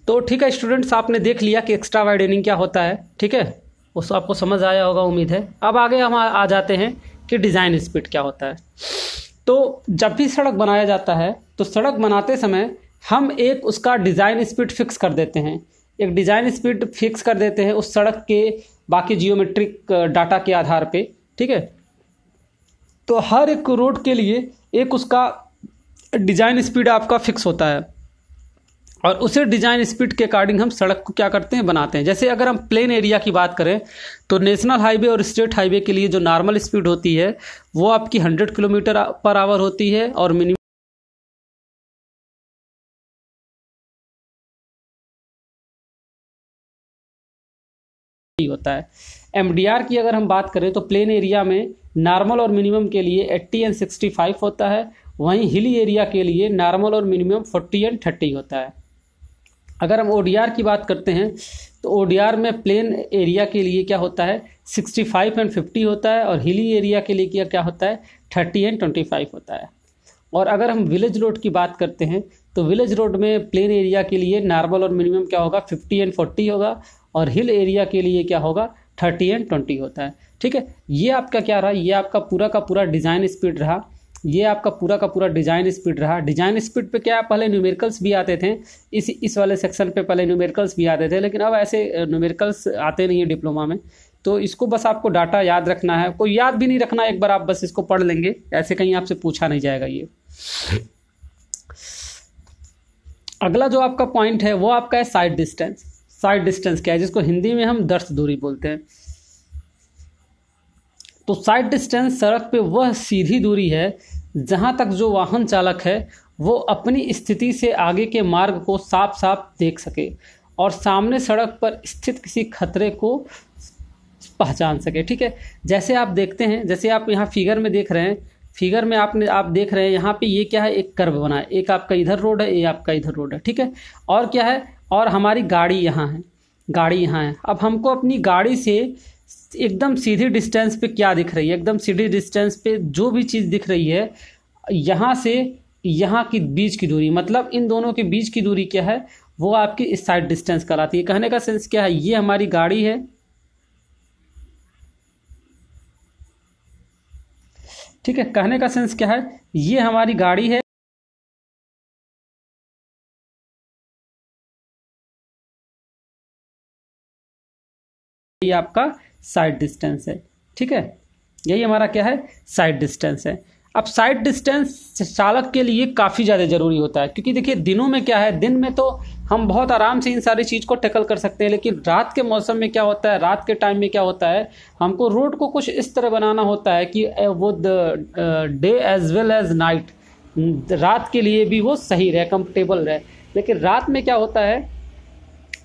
तो ठीक है स्टूडेंट्स, आपने देख लिया कि एक्स्ट्रा वाइडनिंग क्या होता है, ठीक है, उसको आपको समझ आया होगा उम्मीद है। अब आगे हम आ जाते हैं कि डिज़ाइन स्पीड क्या होता है। तो जब भी सड़क बनाया जाता है तो सड़क बनाते समय हम एक उसका डिज़ाइन स्पीड फिक्स कर देते हैं, एक डिज़ाइन स्पीड फिक्स कर देते हैं उस सड़क के बाकी जियोमेट्रिक डाटा के आधार पे, ठीक है। तो हर एक रोड के लिए एक उसका डिज़ाइन स्पीड आपका फिक्स होता है, और उसे डिज़ाइन स्पीड के अकॉर्डिंग हम सड़क को क्या करते हैं, बनाते हैं। जैसे अगर हम प्लेन एरिया की बात करें तो नेशनल हाईवे और स्टेट हाईवे के लिए जो नॉर्मल स्पीड होती है वो आपकी 100 किलोमीटर पर आवर होती है, और मिनिमम होता है। एमडीआर की अगर हम बात करें तो प्लेन एरिया में नॉर्मल और मिनिमम के लिए 80 एंड 65 होता है, वहीं हिली एरिया के लिए नॉर्मल और मिनिमम 40 एंड 30 होता है। अगर हम ओडीआर की बात करते हैं तो ओडीआर में प्लेन एरिया के लिए क्या होता है, 65 एंड 50 होता है, और हिली एरिया के लिए क्या होता है, 30 एंड 25 होता है। और अगर हम विलेज रोड की बात करते हैं तो विलेज रोड में प्लेन एरिया के लिए नॉर्मल और मिनिमम क्या होगा 50 एंड 40 होगा, और हिल एरिया के लिए क्या होगा 30 एंड 20 होता है। ठीक है, ये आपका क्या रहा, ये आपका पूरा का पूरा डिज़ाइन स्पीड रहा, ये आपका पूरा का पूरा डिज़ाइन स्पीड रहा। डिज़ाइन स्पीड पे क्या पहले न्यूमेरिकल्स भी आते थे, इस वाले सेक्शन पे पहले न्यूमेरिकल्स भी आते थे, लेकिन अब ऐसे न्यूमेरिकल्स आते नहीं है डिप्लोमा में। तो इसको बस आपको डाटा याद रखना है, कोई याद भी नहीं रखना, एक बार आप बस इसको पढ़ लेंगे, ऐसे कहीं आपसे पूछा नहीं जाएगा ये। अगला जो आपका पॉइंट है वो आपका है साइड डिस्टेंस। साइड डिस्टेंस क्या है, जिसको हिंदी में हम दर्श दूरी बोलते हैं। तो साइड डिस्टेंस सड़क पे वह सीधी दूरी है जहां तक जो वाहन चालक है वो अपनी स्थिति से आगे के मार्ग को साफ साफ देख सके और सामने सड़क पर स्थित किसी खतरे को पहचान सके। ठीक है, जैसे आप देखते हैं, जैसे आप यहाँ फिगर में देख रहे हैं, फिगर में आप देख रहे हैं यहाँ पे ये क्या है, एक कर्व बना है, एक आपका इधर रोड है, ये आपका इधर रोड है। ठीक है, और क्या है, और हमारी गाड़ी यहाँ है, गाड़ी यहाँ है। अब हमको अपनी गाड़ी से एकदम सीधी डिस्टेंस पे क्या दिख रही है, एकदम सीधी डिस्टेंस पे जो भी चीज़ दिख रही है, यहाँ से यहाँ की बीच की दूरी, मतलब इन दोनों के बीच की दूरी क्या है, वो आपकी साइड डिस्टेंस कहलाती है। कहने का सेंस क्या है, ये हमारी गाड़ी है, ठीक है, कहने का सेंस क्या है, ये हमारी गाड़ी है, ये आपका साइड डिस्टेंस है। ठीक है, यही हमारा क्या है, साइड डिस्टेंस है। अब साइड डिस्टेंस चालक के लिए काफ़ी ज़्यादा ज़रूरी होता है, क्योंकि देखिए दिनों में क्या है, दिन में तो हम बहुत आराम से इन सारी चीज़ को टैकल कर सकते हैं, लेकिन रात के मौसम में क्या होता है, रात के टाइम में क्या होता है, हमको रोड को कुछ इस तरह बनाना होता है कि वो day as well as night, रात के लिए भी वो सही रहे, कंफर्टेबल रहे। लेकिन रात में क्या होता है,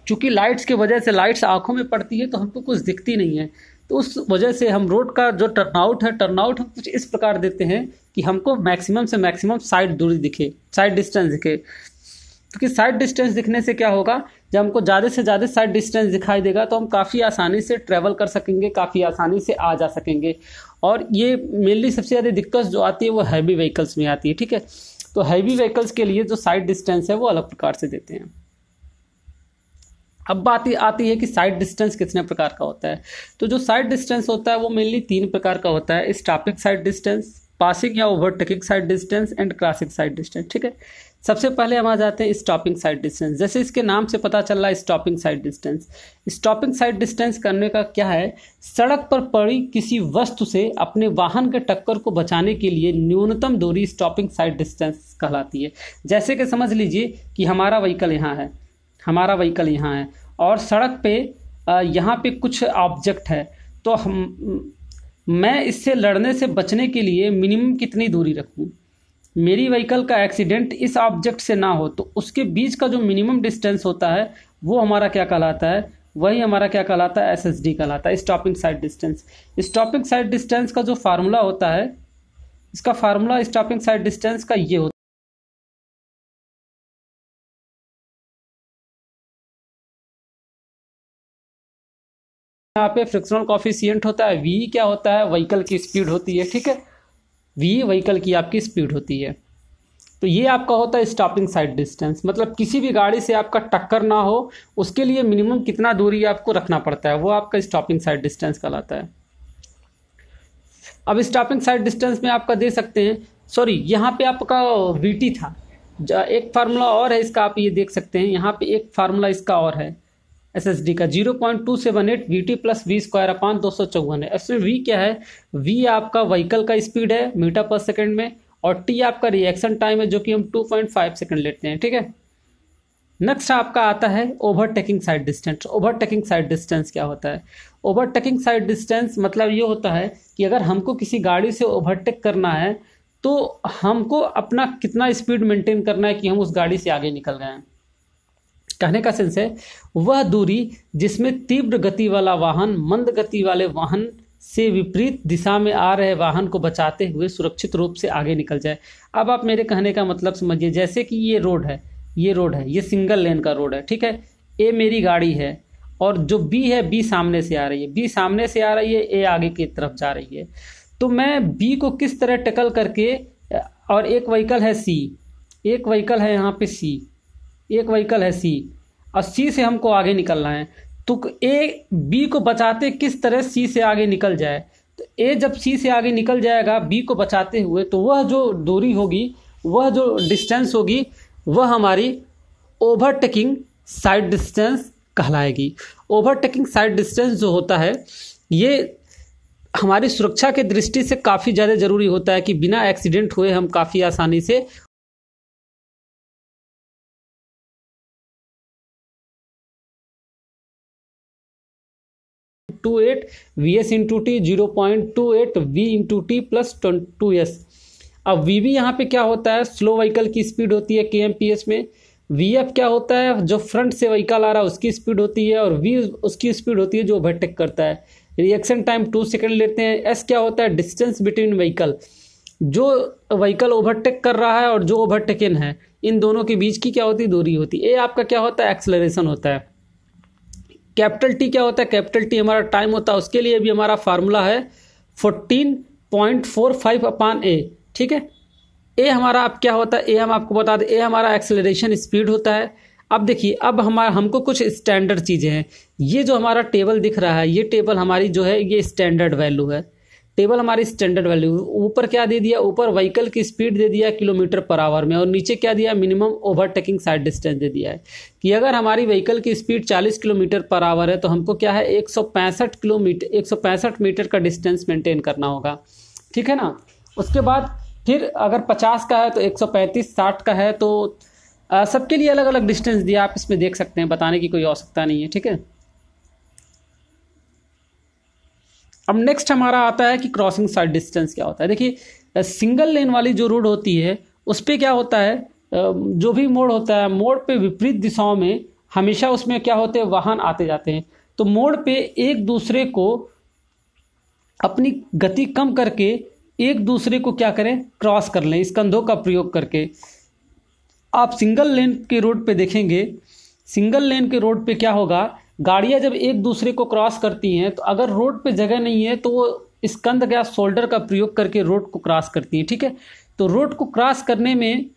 चूँकि लाइट्स की वजह से लाइट्स आँखों में पड़ती है तो हमको कुछ दिखती नहीं है, तो उस वजह से हम रोड का जो टर्नआउट है, टर्नआउट हम कुछ इस प्रकार देते हैं कि हमको मैक्सिमम से मैक्सिमम साइड दूरी दिखे, साइड डिस्टेंस दिखे। क्योंकि साइड डिस्टेंस दिखने से क्या होगा, जब हमको ज़्यादा से ज़्यादा साइड डिस्टेंस दिखाई देगा तो हम काफ़ी आसानी से ट्रैवल कर सकेंगे, काफ़ी आसानी से आ जा सकेंगे। और ये मेनली सबसे ज़्यादा दिक्कत जो आती है वो हैवी व्हीकल्स में आती है। ठीक है, तो हैवी व्हीकल्स के लिए जो साइड डिस्टेंस है वो अलग प्रकार से देते हैं। अब बात आती है कि साइड डिस्टेंस कितने प्रकार का होता है। तो जो साइड डिस्टेंस होता है वो मेनली 3 प्रकार का होता है, स्टॉपिंग साइड डिस्टेंस, पासिंग या overtaking side distance and crossing side distance. ठीक है, सबसे पहले हम आ जाते हैं स्टॉपिंग साइड डिस्टेंस। जैसे इसके नाम से पता चल रहा है stopping side distance. Stopping side distance करने का क्या है, सड़क पर पड़ी किसी वस्तु से अपने वाहन के टक्कर को बचाने के लिए न्यूनतम दूरी स्टॉपिंग साइड डिस्टेंस कहलाती है। जैसे कि समझ लीजिए कि हमारा व्हीकल यहाँ है, हमारा व्हीकल यहाँ है और सड़क पे यहाँ पे कुछ ऑब्जेक्ट है, तो मैं इससे लड़ने से बचने के लिए मिनिमम कितनी दूरी रखूँ, मेरी व्हीकल का एक्सीडेंट इस ऑब्जेक्ट से ना हो, तो उसके बीच का जो मिनिमम डिस्टेंस होता है वो हमारा क्या कहलाता है, वही हमारा क्या कहलाता है, SSD कहलाता है, stopping side distance. Stopping side distance का जो फार्मूला होता है, इसका फार्मूला स्टॉपिंग साइड डिस्टेंस का ये होता है, यहाँ पे फ्रिक्शनल कॉफिशिएंट होता है, V क्या होता है, व्हीकल की स्पीड होती है। ठीक है, V व्हीकल की आपकी स्पीड होती है। तो ये आपका होता है स्टॉपिंग साइड डिस्टेंस, मतलब किसी भी गाड़ी से आपका टक्कर ना हो उसके लिए मिनिमम कितना दूरी आपको रखना पड़ता है, वो आपका स्टॉपिंग साइड डिस्टेंस कहलाता है। अब स्टॉपिंग साइड डिस्टेंस में आपका दे सकते हैं, सॉरी यहाँ पे आपका VT था, एक फार्मूला और है इसका, आप ये देख सकते हैं, यहाँ पे एक फार्मूला इसका और है SSD का 0.278 VT plus V square upon 254 है। इसमें V क्या है, V आपका व्हीकल का स्पीड है मीटर पर सेकंड में, और T आपका रिएक्शन टाइम है जो कि हम 2.5 सेकंड लेते हैं। ठीक है, नेक्स्ट आपका आता है overtaking side distance. Overtaking side distance क्या होता है, ओवरटेकिंग साइड डिस्टेंस मतलब ये होता है कि अगर हमको किसी गाड़ी से ओवरटेक करना है तो हमको अपना कितना स्पीड मेंटेन करना है कि हम उस गाड़ी से आगे निकल गए। कहने का सेंस है वह दूरी जिसमें तीव्र गति वाला वाहन मंद गति वाले वाहन से विपरीत दिशा में आ रहे वाहन को बचाते हुए सुरक्षित रूप से आगे निकल जाए। अब आप मेरे कहने का मतलब समझिए, जैसे कि ये रोड है, ये सिंगल लेन का रोड है। ठीक है, ए मेरी गाड़ी है और जो बी है, बी सामने से आ रही है, बी सामने से आ रही है, ए आगे की तरफ जा रही है। तो मैं बी को किस तरह टैकल करके और एक व्हीकल है सी, एक व्हीकल है यहाँ पे सी, एक व्हीकल है सी, और सी से हमको आगे निकलना है। तो ए बी को बचाते किस तरह सी से आगे निकल जाए। तो ए जब सी से आगे निकल जाएगा बी को बचाते हुए, तो वह जो दूरी होगी, वह जो डिस्टेंस होगी, वह हमारी ओवरटेकिंग साइड डिस्टेंस कहलाएगी। ओवरटेकिंग साइड डिस्टेंस जो होता है, ये हमारी सुरक्षा के दृष्टि से काफ़ी ज़्यादा ज़रूरी होता है कि बिना एक्सीडेंट हुए हम काफ़ी आसानी से 0.28 VS into T, 0.28 V into T plus 2S। अब VV यहाँ पे क्या होता है, स्लो व्हीकल की स्पीड होती है kmph में। VF क्या होता है, जो फ्रंट से व्हीकल आ रहा है उसकी स्पीड होती है, और V उसकी स्पीड होती है जो ओवरटेक करता है। रिएक्शन टाइम 2 सेकंड लेते हैं। S क्या होता है, डिस्टेंस बिटवीन व्हीकल, जो व्हीकल ओवरटेक कर रहा है और जो ओवरटेकन है, इन दोनों के बीच की क्या होती है, दूरी होती है। A आपका क्या होता है, एक्सेलरेशन होता है। कैपिटल T क्या होता है, कैपिटल T हमारा टाइम होता है। उसके लिए भी हमारा फार्मूला है 14.45/A, ठीक है। ए हमारा अब क्या होता है, ए हम आपको बता दें, ए हमारा एक्सेलरेशन स्पीड होता है। अब देखिए, अब हमको कुछ स्टैंडर्ड चीज़ें हैं। ये जो हमारा टेबल दिख रहा है, ये टेबल हमारी जो है, ये स्टैंडर्ड वैल्यू है। टेबल हमारी स्टैंडर्ड वैल्यू, ऊपर क्या दे दिया, ऊपर व्हीकल की स्पीड दे दिया km/h में, और नीचे क्या दिया, मिनिमम ओवरटेकिंग साइड डिस्टेंस दे दिया है कि अगर हमारी व्हीकल की स्पीड 40 km/h है तो हमको क्या है, 165 मीटर का डिस्टेंस मेंटेन करना होगा, ठीक है ना। उसके बाद फिर अगर 50 का है तो 135, 60 का है तो सबके लिए अलग अलग डिस्टेंस दिया, आप इसमें देख सकते हैं, बताने की कोई आवश्यकता नहीं है, ठीक है। अब नेक्स्ट हमारा आता है कि क्रॉसिंग साइड डिस्टेंस क्या होता है। देखिए, सिंगल लेन वाली जो रोड होती है उस पर क्या होता है, जो भी मोड़ होता है, मोड़ पे विपरीत दिशाओं में हमेशा उसमें क्या होते हैं, वाहन आते जाते हैं। तो मोड़ पे एक दूसरे को अपनी गति कम करके एक दूसरे को क्या करें, क्रॉस कर लें, स्कंधों का प्रयोग करके। आप सिंगल लेन के रोड पे देखेंगे, सिंगल लेन के रोड पे क्या होगा, गाड़ियां जब एक दूसरे को क्रॉस करती हैं तो अगर रोड पे जगह नहीं है तो वो स्कंध या शोल्डर का प्रयोग करके रोड को क्रॉस करती हैं, ठीक है। तो रोड को क्रॉस करने में,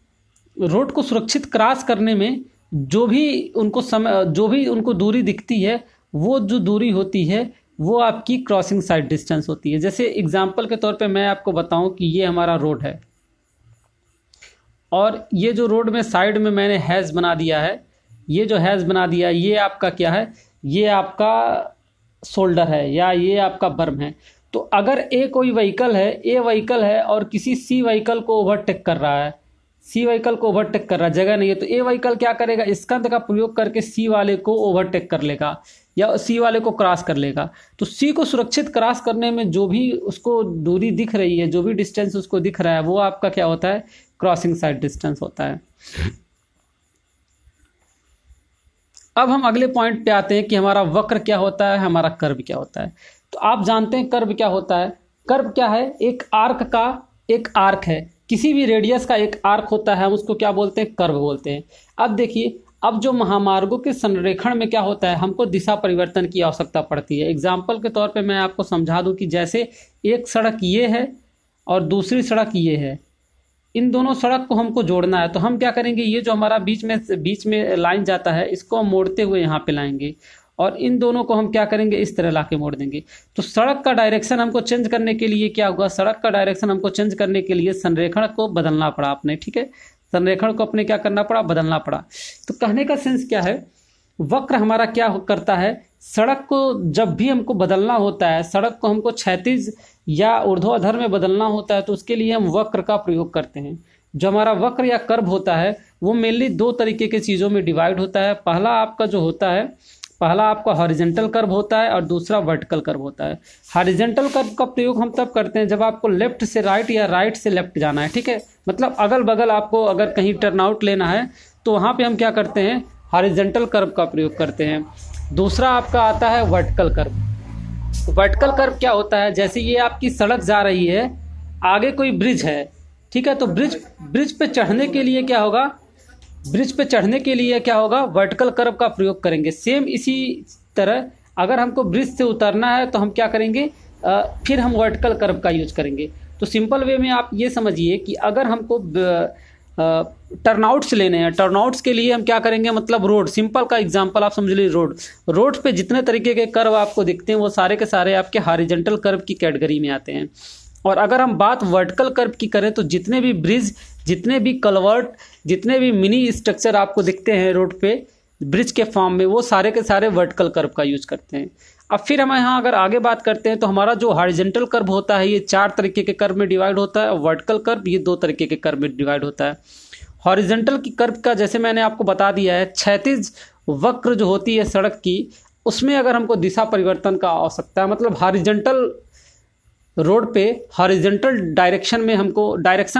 रोड को सुरक्षित क्रॉस करने में जो भी उनको दूरी दिखती है, वो जो दूरी होती है वो आपकी क्रॉसिंग साइड डिस्टेंस होती है। जैसे एग्जाम्पल के तौर पे मैं आपको बताऊं कि ये हमारा रोड है, और ये जो रोड में साइड में मैंने हैज बना दिया है, ये जो हैज बना दिया, ये आपका क्या है, ये आपका शोल्डर है या ये आपका बर्म है। तो अगर ए कोई व्हीकल है, ए व्हीकल है और किसी सी व्हीकल को ओवरटेक कर रहा है, सी व्हीकल को ओवरटेक कर रहा है, जगह नहीं है, तो ए व्हीकल क्या करेगा, स्कंध का प्रयोग करके सी वाले को ओवरटेक कर लेगा या सी वाले को क्रॉस कर लेगा। तो सी को सुरक्षित क्रॉस करने में जो भी उसको दूरी दिख रही है, जो भी डिस्टेंस उसको दिख रहा है, वो आपका क्या होता है, क्रॉसिंग साइड डिस्टेंस होता है। अब हम अगले पॉइंट पे आते हैं कि हमारा वक्र क्या होता है, हमारा कर्व क्या होता है। तो आप जानते हैं कर्व क्या होता है। कर्व क्या है, एक आर्क का एक आर्क है, किसी भी रेडियस का एक आर्क होता है, हम उसको क्या बोलते हैं, कर्व बोलते हैं। अब देखिए, अब जो महामार्गों के संरेखण में क्या होता है, हमको दिशा परिवर्तन की आवश्यकता पड़ती है। एग्जाम्पल के तौर पे मैं आपको समझा दूं कि जैसे एक सड़क ये है और दूसरी सड़क ये है, इन दोनों सड़क को हमको जोड़ना है, तो हम क्या करेंगे, ये जो हमारा बीच में लाइन जाता है, इसको हम मोड़ते हुए यहाँ पे लाएंगे, और इन दोनों को हम क्या करेंगे, इस तरह लाके मोड़ देंगे। तो सड़क का डायरेक्शन हमको चेंज करने के लिए क्या हुआ, सड़क का डायरेक्शन हमको चेंज करने के लिए संरेखण को बदलना पड़ा अपने, ठीक है। संरेखण को अपने क्या करना पड़ा, बदलना पड़ा। तो कहने का सेंस क्या है, वक्र हमारा क्या करता है, सड़क को जब भी हमको बदलना होता है, सड़क को हमको क्षैतिज या ऊर्ध्वाधर में बदलना होता है, तो उसके लिए हम वक्र का प्रयोग करते हैं। जो हमारा वक्र या कर्व होता है वो मेनली दो तरीके के चीज़ों में डिवाइड होता है। पहला आपका जो होता है, पहला आपका हॉरिजेंटल कर्व होता है और दूसरा वर्टिकल कर्व होता है। हॉरिजेंटल कर्व का प्रयोग हम तब करते हैं जब आपको लेफ्ट से राइट या राइट से लेफ्ट जाना है, ठीक है। मतलब अगल बगल आपको अगर कहीं टर्न आउट लेना है तो वहाँ पे हम क्या करते हैं, हॉरिजेंटल कर्व का प्रयोग करते हैं। दूसरा आपका आता है वर्टिकल कर्व। वर्टिकल कर्व क्या होता है, जैसे ये आपकी सड़क जा रही है, आगे कोई ब्रिज है, ठीक है, तो ब्रिज पे चढ़ने के लिए क्या होगा, ब्रिज पे चढ़ने के लिए क्या होगा, वर्टिकल कर्व का प्रयोग करेंगे। सेम इसी तरह अगर हमको ब्रिज से उतरना है तो हम क्या करेंगे, फिर हम वर्टिकल कर्व का यूज करेंगे। तो सिंपल वे में आप ये समझिए कि अगर हमको टर्नआउट्स लेने हैं, टर्नआउट्स के लिए हम क्या करेंगे, मतलब रोड, सिंपल का एग्जांपल आप समझ लीजिए रोड पे जितने तरीके के कर्व आपको दिखते हैं वो सारे के सारे आपके हॉरिजॉन्टल कर्व की कैटेगरी में आते हैं। और अगर हम बात वर्टिकल कर्व की करें तो जितने भी ब्रिज, जितने भी कलवर्ट, जितने भी मिनी स्ट्रक्चर आपको दिखते हैं रोड पे ब्रिज के फॉर्म में, वो सारे के सारे वर्टिकल कर्व का यूज करते हैं। अब फिर हम यहाँ अगर आगे बात करते हैं तो हमारा जो हॉरिजॉन्टल कर्व होता है ये 4 तरीके के कर्व में डिवाइड होता है और वर्टिकल कर्व ये 2 तरीके के कर्व में डिवाइड होता है। हॉरिजॉन्टल की कर्व का जैसे मैंने आपको बता दिया है, क्षैतिज वक्र जो होती है सड़क की, उसमें अगर हमको दिशा परिवर्तन का आवश्यकता है, मतलब हॉरिजॉन्टल रोड पे हॉरिजॉन्टल डायरेक्शन में हमको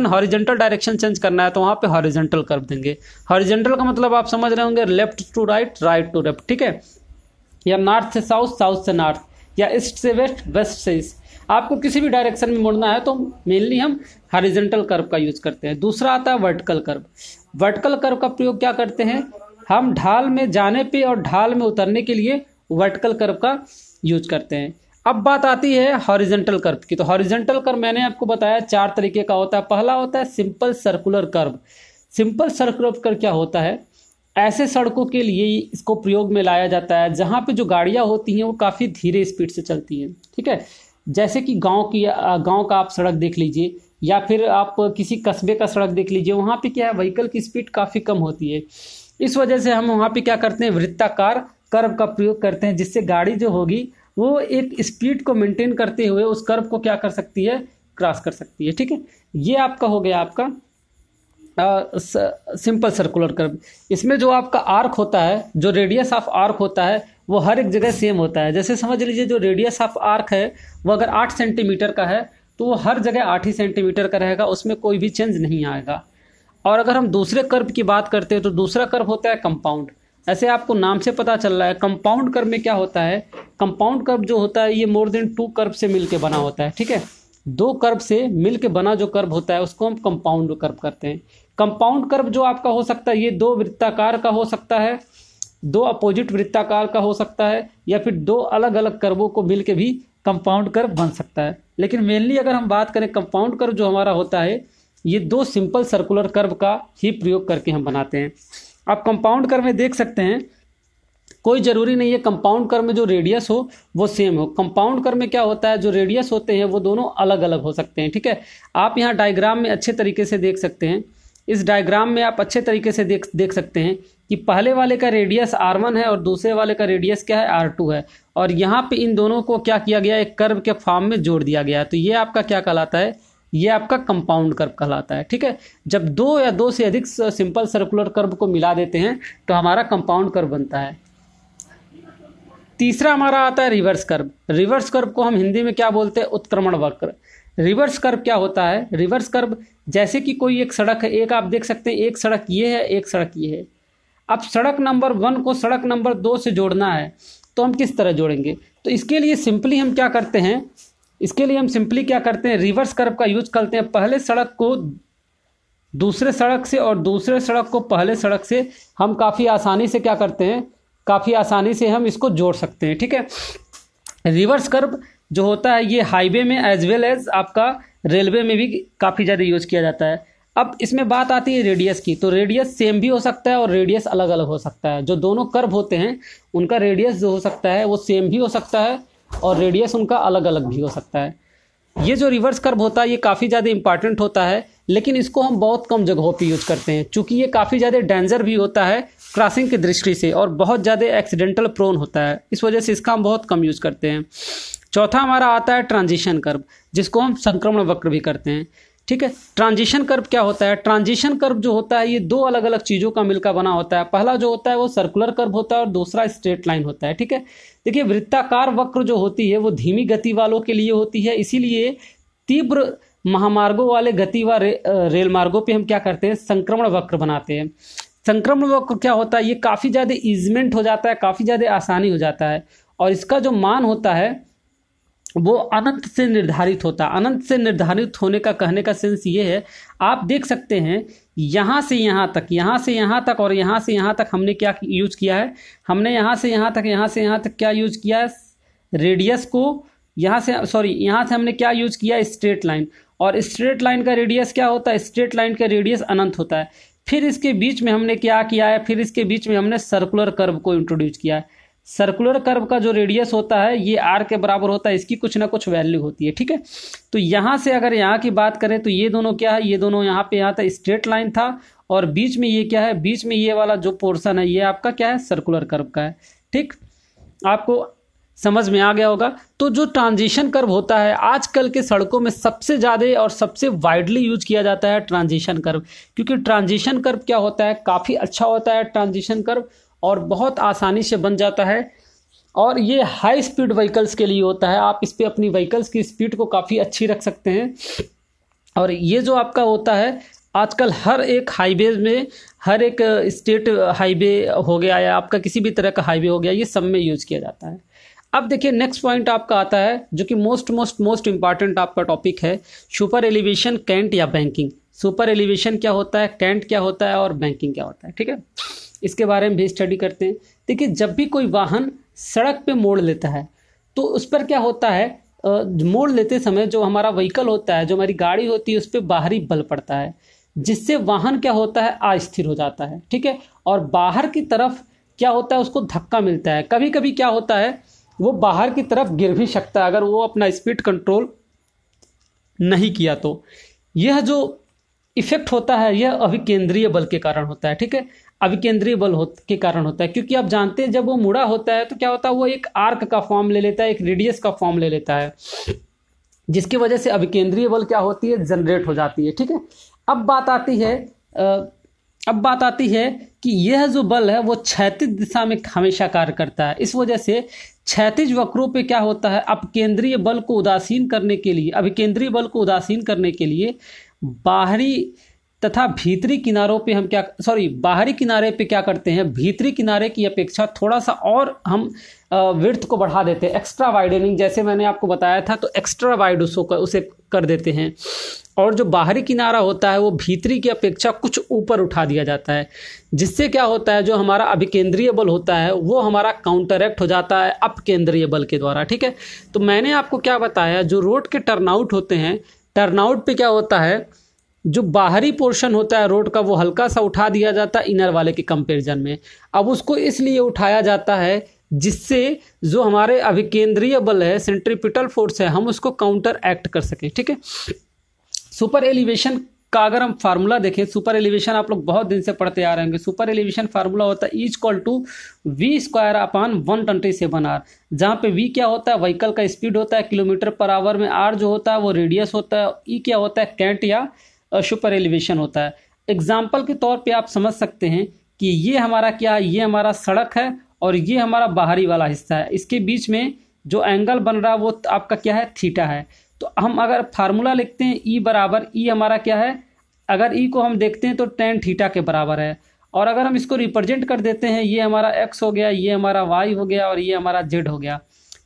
हॉरिजॉन्टल डायरेक्शन चेंज करना है तो वहाँ पे हॉरिजॉन्टल कर्व देंगे। हॉरिजॉन्टल का मतलब आप समझ रहे होंगे left to right, right to left, ठीक है, या नॉर्थ से साउथ, साउथ से नॉर्थ, या ईस्ट से वेस्ट, वेस्ट से ईस्ट। आपको किसी भी डायरेक्शन में मुड़ना है तो मेनली हम हॉरिजॉन्टल कर्व का यूज करते हैं। दूसरा आता है वर्टिकल कर्व। वर्टिकल कर्व का प्रयोग क्या करते हैं हम, ढाल में जाने पे और ढाल में उतरने के लिए वर्टिकल कर्व का यूज करते हैं। अब बात आती है हॉरिजॉन्टल कर्व की। तो हॉरिजॉन्टल कर्व मैंने आपको बताया 4 तरीके का होता है। पहला होता है simple circular curve. Simple circular curve क्या होता है, ऐसे सड़कों के लिए इसको प्रयोग में लाया जाता है जहाँ पे जो गाड़ियाँ होती हैं वो काफ़ी धीरे स्पीड से चलती हैं, ठीक है। जैसे कि गांव का आप सड़क देख लीजिए या फिर आप किसी कस्बे का सड़क देख लीजिए, वहाँ पे क्या है व्हीकल की स्पीड काफ़ी कम होती है। इस वजह से हम वहाँ पे क्या करते हैं, वृत्ताकार कर्व का प्रयोग करते हैं, जिससे गाड़ी जो होगी वो एक स्पीड को मेंटेन करते हुए उस कर्व को क्या कर सकती है, क्रॉस कर सकती है, ठीक है। ये आपका हो गया आपका सिंपल सर्कुलर कर्व। इसमें जो आपका आर्क होता है, जो रेडियस ऑफ आर्क होता है वो हर एक जगह सेम होता है। जैसे समझ लीजिए जो रेडियस ऑफ आर्क है वो अगर 8 सेंटीमीटर का है तो वो हर जगह 8 ही सेंटीमीटर का रहेगा, उसमें कोई भी चेंज नहीं आएगा। और अगर हम दूसरे कर्व की बात करते हैं तो दूसरा कर्व होता है कंपाउंड। ऐसे आपको नाम से पता चल रहा है, कंपाउंड कर्व में क्या होता है, कंपाउंड कर्व जो होता है ये मोर देन 2 कर्व से मिलके बना होता है, ठीक है। 2 कर्व से मिलके बना जो कर्व होता है उसको हम कंपाउंड कर्व करते हैं। कंपाउंड कर्व जो आपका हो सकता है ये 2 वृत्ताकार का हो सकता है, 2 अपोजिट वृत्ताकार का हो सकता है, या फिर 2 अलग अलग कर्वों को मिलके भी कंपाउंड कर्व बन सकता है। लेकिन मेनली अगर हम बात करें कंपाउंड कर्व जो हमारा होता है ये 2 सिंपल सर्कुलर कर्व का ही प्रयोग करके हम बनाते हैं। आप कंपाउंड कर्व में देख सकते हैं कोई ज़रूरी नहीं है कंपाउंड कर्व में जो रेडियस हो वो सेम हो। कंपाउंड कर्व में क्या होता है, जो रेडियस होते हैं वो दोनों अलग अलग हो सकते हैं, ठीक है। आप यहाँ डायग्राम में अच्छे तरीके से देख सकते हैं। इस डायग्राम में आप अच्छे तरीके से देख सकते हैं कि पहले वाले का रेडियस R1 है और दूसरे वाले का रेडियस क्या है, R2 है। और यहाँ पे इन दोनों को क्या किया गया, एक कर्व के फॉर्म में जोड़ दिया गया है। तो ये आपका क्या कहलाता है, ये आपका कंपाउंड कर्व कहलाता है, ठीक है। जब 2 या 2 से अधिक सिंपल सर्कुलर कर्व को मिला देते हैं तो हमारा कंपाउंड कर्व बनता है। तीसरा हमारा आता है रिवर्स कर्व। रिवर्स कर्व को हम हिंदी में क्या बोलते हैं, उत्क्रमण वक्र। रिवर्स कर्व क्या होता है, रिवर्स कर्व जैसे कि कोई एक सड़क है, एक आप देख सकते हैं एक सड़क ये है, एक सड़क ये है। अब सड़क नंबर 1 को सड़क नंबर 2 से जोड़ना है तो हम किस तरह जोड़ेंगे, तो इसके लिए सिंपली हम क्या करते हैं, रिवर्स कर्व का यूज करते हैं। पहले सड़क को दूसरे सड़क से और दूसरे सड़क को पहले सड़क से हम काफ़ी आसानी से क्या करते हैं, काफ़ी आसानी से हम इसको जोड़ सकते हैं, ठीक है। रिवर्स कर्व जो होता है ये हाईवे में एज वेल एज आपका रेलवे में भी काफ़ी ज़्यादा यूज किया जाता है। अब इसमें बात आती है रेडियस की, तो रेडियस सेम भी हो सकता है और रेडियस अलग अलग हो सकता है। जो दोनों कर्व होते हैं उनका रेडियस जो हो सकता है वो सेम भी हो सकता है और रेडियस उनका अलग अलग भी हो सकता है। ये जो रिवर्स कर्व होता है ये काफ़ी ज़्यादा इंपॉर्टेंट होता है, लेकिन इसको हम बहुत कम जगहों पे यूज करते हैं क्योंकि ये काफ़ी ज़्यादा डेंजर भी होता है क्रॉसिंग की दृष्टि से और बहुत ज़्यादा एक्सीडेंटल प्रोन होता है। इस वजह से इसका हम बहुत कम यूज़ करते हैं। चौथा हमारा आता है ट्रांजिशन कर्व, जिसको हम संक्रमण वक्र भी करते हैं, ठीक है। ट्रांजिशन कर्व क्या होता है, ट्रांजिशन कर्व जो होता है ये 2 अलग अलग चीज़ों का मिलकर बना होता है। पहला जो होता है वो सर्कुलर कर्व होता है और दूसरा स्ट्रेट लाइन होता है, ठीक है। देखिए वृत्ताकार वक्र जो होती है वो धीमी गति वालों के लिए होती है, इसीलिए तीव्र महामार्गों वाले गति व रेल मार्गों पे हम क्या करते हैं, संक्रमण वक्र बनाते हैं। संक्रमण वक्र क्या होता है, ये काफ़ी ज़्यादा ईजमेंट हो जाता है, काफ़ी ज़्यादा आसानी हो जाता है और इसका जो मान होता है वो अनंत से निर्धारित होता है। अनंत से निर्धारित होने का कहने का सेंस ये है, आप देख सकते हैं यहाँ से यहाँ तक, यहाँ से यहाँ तक और यहाँ से यहाँ तक हमने क्या यूज किया है, हमने यहाँ से यहाँ तक क्या यूज किया है, रेडियस को यहाँ से हमने क्या यूज किया है, स्ट्रेट लाइन। और स्ट्रेट लाइन का रेडियस क्या होता है, स्ट्रेट लाइन का रेडियस अनंत होता है। फिर इसके बीच में हमने क्या किया है, फिर इसके बीच में हमने सर्कुलर कर्व को इंट्रोड्यूस किया है। सर्कुलर कर्व का जो रेडियस होता है ये r के बराबर होता है, इसकी कुछ ना कुछ वैल्यू होती है, ठीक है। तो यहाँ से अगर यहाँ की बात करें तो ये दोनों क्या है, ये दोनों यहाँ पे यहाँ था स्ट्रेट लाइन था, और बीच में ये क्या है, बीच में ये वाला जो पोर्शन है ये आपका क्या है, सर्कुलर कर्व का है, ठीक। आपको समझ में आ गया होगा। तो जो ट्रांजिशन कर्व होता है आजकल के सड़कों में सबसे ज़्यादा और सबसे वाइडली यूज किया जाता है ट्रांजिशन कर्व, क्योंकि ट्रांजिशन कर्व क्या होता है, काफ़ी अच्छा होता है ट्रांजिशन कर्व, और बहुत आसानी से बन जाता है, और ये हाई स्पीड व्हीकल्स के लिए होता है। आप इस पर अपनी व्हीकल्स की स्पीड को काफ़ी अच्छी रख सकते हैं। और ये जो आपका होता है आजकल हर एक हाईवे में, हर एक स्टेट हाईवे हो गया या आपका किसी भी तरह का हाईवे हो गया, ये सब में यूज किया जाता है। अब देखिए नेक्स्ट पॉइंट आपका आता है जो कि मोस्ट इंपॉर्टेंट आपका टॉपिक है, सुपर एलिवेशन, कैंट या बैंकिंग। सुपर एलिवेशन क्या होता है, कैंट क्या होता है और बैंकिंग क्या होता है, ठीक है। इसके बारे में भी स्टडी करते हैं। देखिए जब भी कोई वाहन सड़क पे मोड़ लेता है तो उस पर क्या होता है, मोड़ लेते समय जो हमारा व्हीकल होता है, जो हमारी गाड़ी होती है, उस पर बाहरी बल पड़ता है, जिससे वाहन क्या होता है, अस्थिर हो जाता है, ठीक है। और बाहर की तरफ क्या होता है, उसको धक्का मिलता है। कभी कभी क्या होता है, वो बाहर की तरफ गिर भी सकता है अगर वो अपना स्पीड कंट्रोल नहीं किया तो। यह जो इफेक्ट होता है यह अभिकेंद्रीय बल के कारण होता है, ठीक है। अभिकेंद्रीय बल के कारण होता है, क्योंकि आप जानते हैं जब वो मुड़ा होता है तो क्या होता है, वो एक आर्क का फॉर्म ले लेता है, एक रेडियस का फॉर्म ले लेता है, जिसकी वजह से अभिकेंद्रीय बल क्या होती है, जनरेट हो जाती है, ठीक है। अब बात आती है कि यह जो बल है वो क्षैतिज दिशा में हमेशा कार्य करता है। इस वजह से क्षैतिज वक्रों पे क्या होता है, अभिकेंद्रीय बल को उदासीन करने के लिए, अभिकेंद्रीय बल को उदासीन करने के लिए बाहरी तथा भीतरी किनारों पे हम बाहरी किनारे पे क्या करते हैं, भीतरी किनारे की अपेक्षा थोड़ा सा और हम विड्थ को बढ़ा देते हैं, एक्स्ट्रा वाइडनिंग, जैसे मैंने आपको बताया था, तो एक्स्ट्रा वाइड उसे कर देते हैं। और जो बाहरी किनारा होता है वो भीतरी की अपेक्षा कुछ ऊपर उठा दिया जाता है, जिससे क्या होता है, जो हमारा अभिकेंद्रीय बल होता है वो हमारा काउंटरएक्ट हो जाता है अपकेंद्रीय बल के द्वारा, ठीक है। तो मैंने आपको क्या बताया, जो रोड के टर्नआउट होते हैं, टर्नआउट पे क्या होता है, जो बाहरी पोर्शन होता है रोड का वो हल्का सा उठा दिया जाता है इनर वाले के कंपैरिजन में। अब उसको इसलिए उठाया जाता है जिससे जो हमारे अभिकेंद्रीय बल है, सेंट्रीपिटल फोर्स है, हम उसको काउंटर एक्ट कर सकें, ठीक है। सुपर एलिवेशन का अगर हम फार्मूला देखें, सुपर एलिवेशन आप लोग बहुत दिन से पढ़ते आ रहे होंगे। सुपर एलिवेशन फार्मूला होता है E=V²/127R, जहाँ पे V क्या होता है, व्हीकल का स्पीड होता है किलोमीटर पर आवर में, R जो होता है वो रेडियस होता है, E क्या होता है, कैंट या सुपर एलिवेशन होता है। एग्जाम्पल के तौर पे आप समझ सकते हैं कि ये हमारा क्या है, ये हमारा सड़क है और ये हमारा बाहरी वाला हिस्सा है, इसके बीच में जो एंगल बन रहा है वो आपका क्या है, थीटा है। तो हम अगर फार्मूला लिखते हैं E हमारा क्या है, अगर E को हम देखते हैं तो tan थीटा के बराबर है, और अगर हम इसको रिप्रेजेंट कर देते हैं, ये हमारा x हो गया, ये हमारा y हो गया और ये हमारा z हो गया,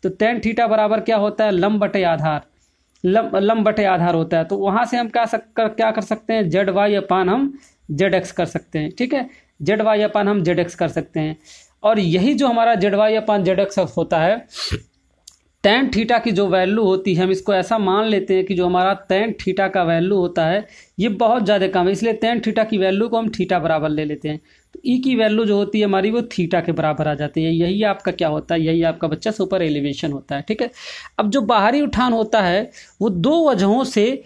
तो tan थीटा बराबर क्या होता है, लंब बटे आधार होता है। तो वहाँ से हम क्या कर सकते हैं, ZY अपान हम ZX कर सकते हैं, ठीक है, ZY अपान हम ZX कर सकते हैं। और यही जो हमारा ZY अपान ZX होता है, tan थीटा की जो वैल्यू होती है, हम इसको ऐसा मान लेते हैं कि जो हमारा tan थीटा का वैल्यू होता है ये बहुत ज़्यादा कम है, इसलिए tan थीटा की वैल्यू को हम थीटा बराबर ले लेते हैं। तो E की वैल्यू जो होती है हमारी वो थीटा के बराबर आ जाती है। यही आपका क्या होता है, यही आपका बच्चा सुपर एलिवेशन होता है, ठीक है। अब जो बाहरी उठान होता है वो दो वजहों से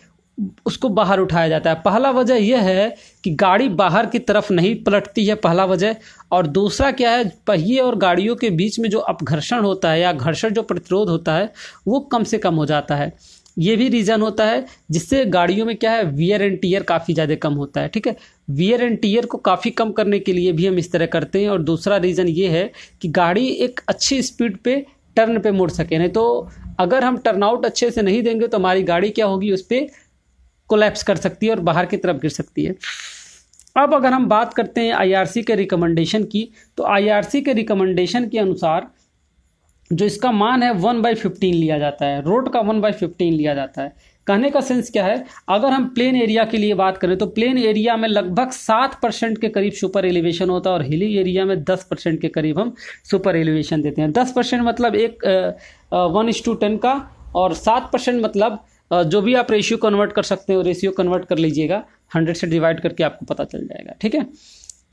उसको बाहर उठाया जाता है। पहला वजह यह है कि गाड़ी बाहर की तरफ नहीं पलटती है, पहला वजह। और दूसरा क्या है, पहिए और गाड़ियों के बीच में जो अपघर्षण होता है या घर्षण जो प्रतिरोध होता है वो कम से कम हो जाता है। ये भी रीज़न होता है जिससे गाड़ियों में क्या है, वियर एंड टीयर काफ़ी ज़्यादा कम होता है, ठीक है। वियर एंड टीयर को काफ़ी कम करने के लिए भी हम इस तरह करते हैं। और दूसरा रीज़न ये है कि गाड़ी एक अच्छी स्पीड पे टर्न पे मुड़ सके, नहीं तो अगर हम टर्न आउट अच्छे से नहीं देंगे तो हमारी गाड़ी क्या होगी, उस पर कोलैप्स कर सकती है और बाहर की तरफ गिर सकती है। अब अगर हम बात करते हैं IRC के रिकमेंडेशन की, तो IRC के रिकमेंडेशन के अनुसार जो इसका मान है 1/15 लिया जाता है, रोड का 1/15 लिया जाता है। कहने का सेंस क्या है, अगर हम प्लेन एरिया के लिए बात करें तो प्लेन एरिया में लगभग 7% के करीब सुपर एलिवेशन होता है और हिली एरिया में 10% के करीब हम सुपर एलिवेशन देते हैं। 10% मतलब 1:10 का, और 7% मतलब जो भी आप रेशियो कन्वर्ट कर सकते हो रेशियो कन्वर्ट कर लीजिएगा, 100 से डिवाइड करके आपको पता चल जाएगा। ठीक है,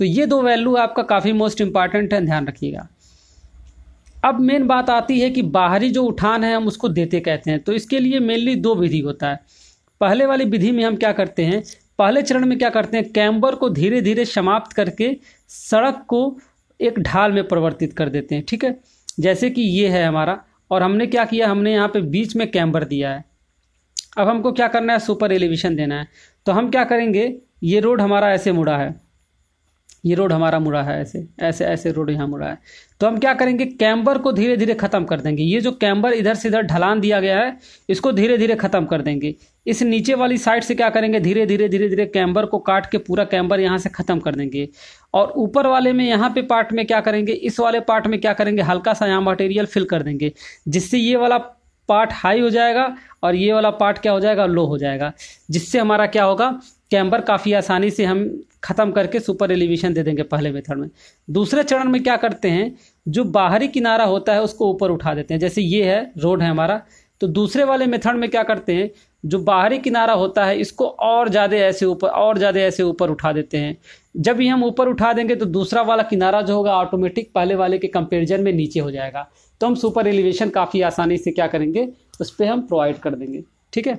तो ये दो वैल्यू आपका काफ़ी मोस्ट इंपॉर्टेंट है, ध्यान रखिएगा। अब मेन बात आती है कि बाहरी जो उठान है हम उसको देते कहते हैं, तो इसके लिए मेनली दो विधि होता है। पहले वाली विधि में हम क्या करते हैं, पहले चरण में क्या करते हैं, कैम्बर को धीरे धीरे समाप्त करके सड़क को एक ढाल में परिवर्तित कर देते हैं। ठीक है, जैसे कि ये है हमारा, और हमने क्या किया, हमने यहाँ पे बीच में कैम्बर दिया है। अब हमको क्या करना है, सुपर एलिवेशन देना है। तो हम क्या करेंगे, ये रोड हमारा ऐसे मुड़ा है, ये रोड हमारा मुड़ा है ऐसे ऐसे ऐसे रोड यहाँ मुड़ा है। तो हम क्या करेंगे, कैम्बर को धीरे धीरे ख़त्म कर देंगे। ये जो कैम्बर इधर से इधर ढलान दिया गया है इसको धीरे धीरे ख़त्म कर देंगे। इस नीचे वाली साइड से क्या करेंगे, धीरे धीरे धीरे धीरे कैम्बर को काट के पूरा कैम्बर यहाँ से ख़त्म कर देंगे। और ऊपर वाले में यहाँ पे पार्ट में क्या करेंगे, इस वाले पार्ट में क्या करेंगे, हल्का सा यहाँ मटेरियल फिल कर देंगे, जिससे ये वाला पार्ट हाई हो जाएगा और ये वाला पार्ट क्या हो जाएगा, लो हो जाएगा, जिससे हमारा क्या होगा, कैम्बर काफ़ी आसानी से हम ख़त्म करके सुपर एलिवेशन दे देंगे पहले मेथड में। दूसरे चरण में क्या करते हैं, जो बाहरी किनारा होता है उसको ऊपर उठा देते हैं। जैसे ये है रोड है हमारा, तो दूसरे वाले मेथड में क्या करते हैं, जो बाहरी किनारा होता है इसको और ज़्यादा ऐसे ऊपर और ज़्यादा ऐसे ऊपर उठा देते हैं। जब ये हम ऊपर उठा देंगे तो दूसरा वाला किनारा जो होगा ऑटोमेटिक पहले वाले के कंपेरिजन में नीचे हो जाएगा। तो हम सुपर एलिवेशन काफ़ी आसानी से क्या करेंगे, उस पर हम प्रोवाइड कर देंगे। ठीक है,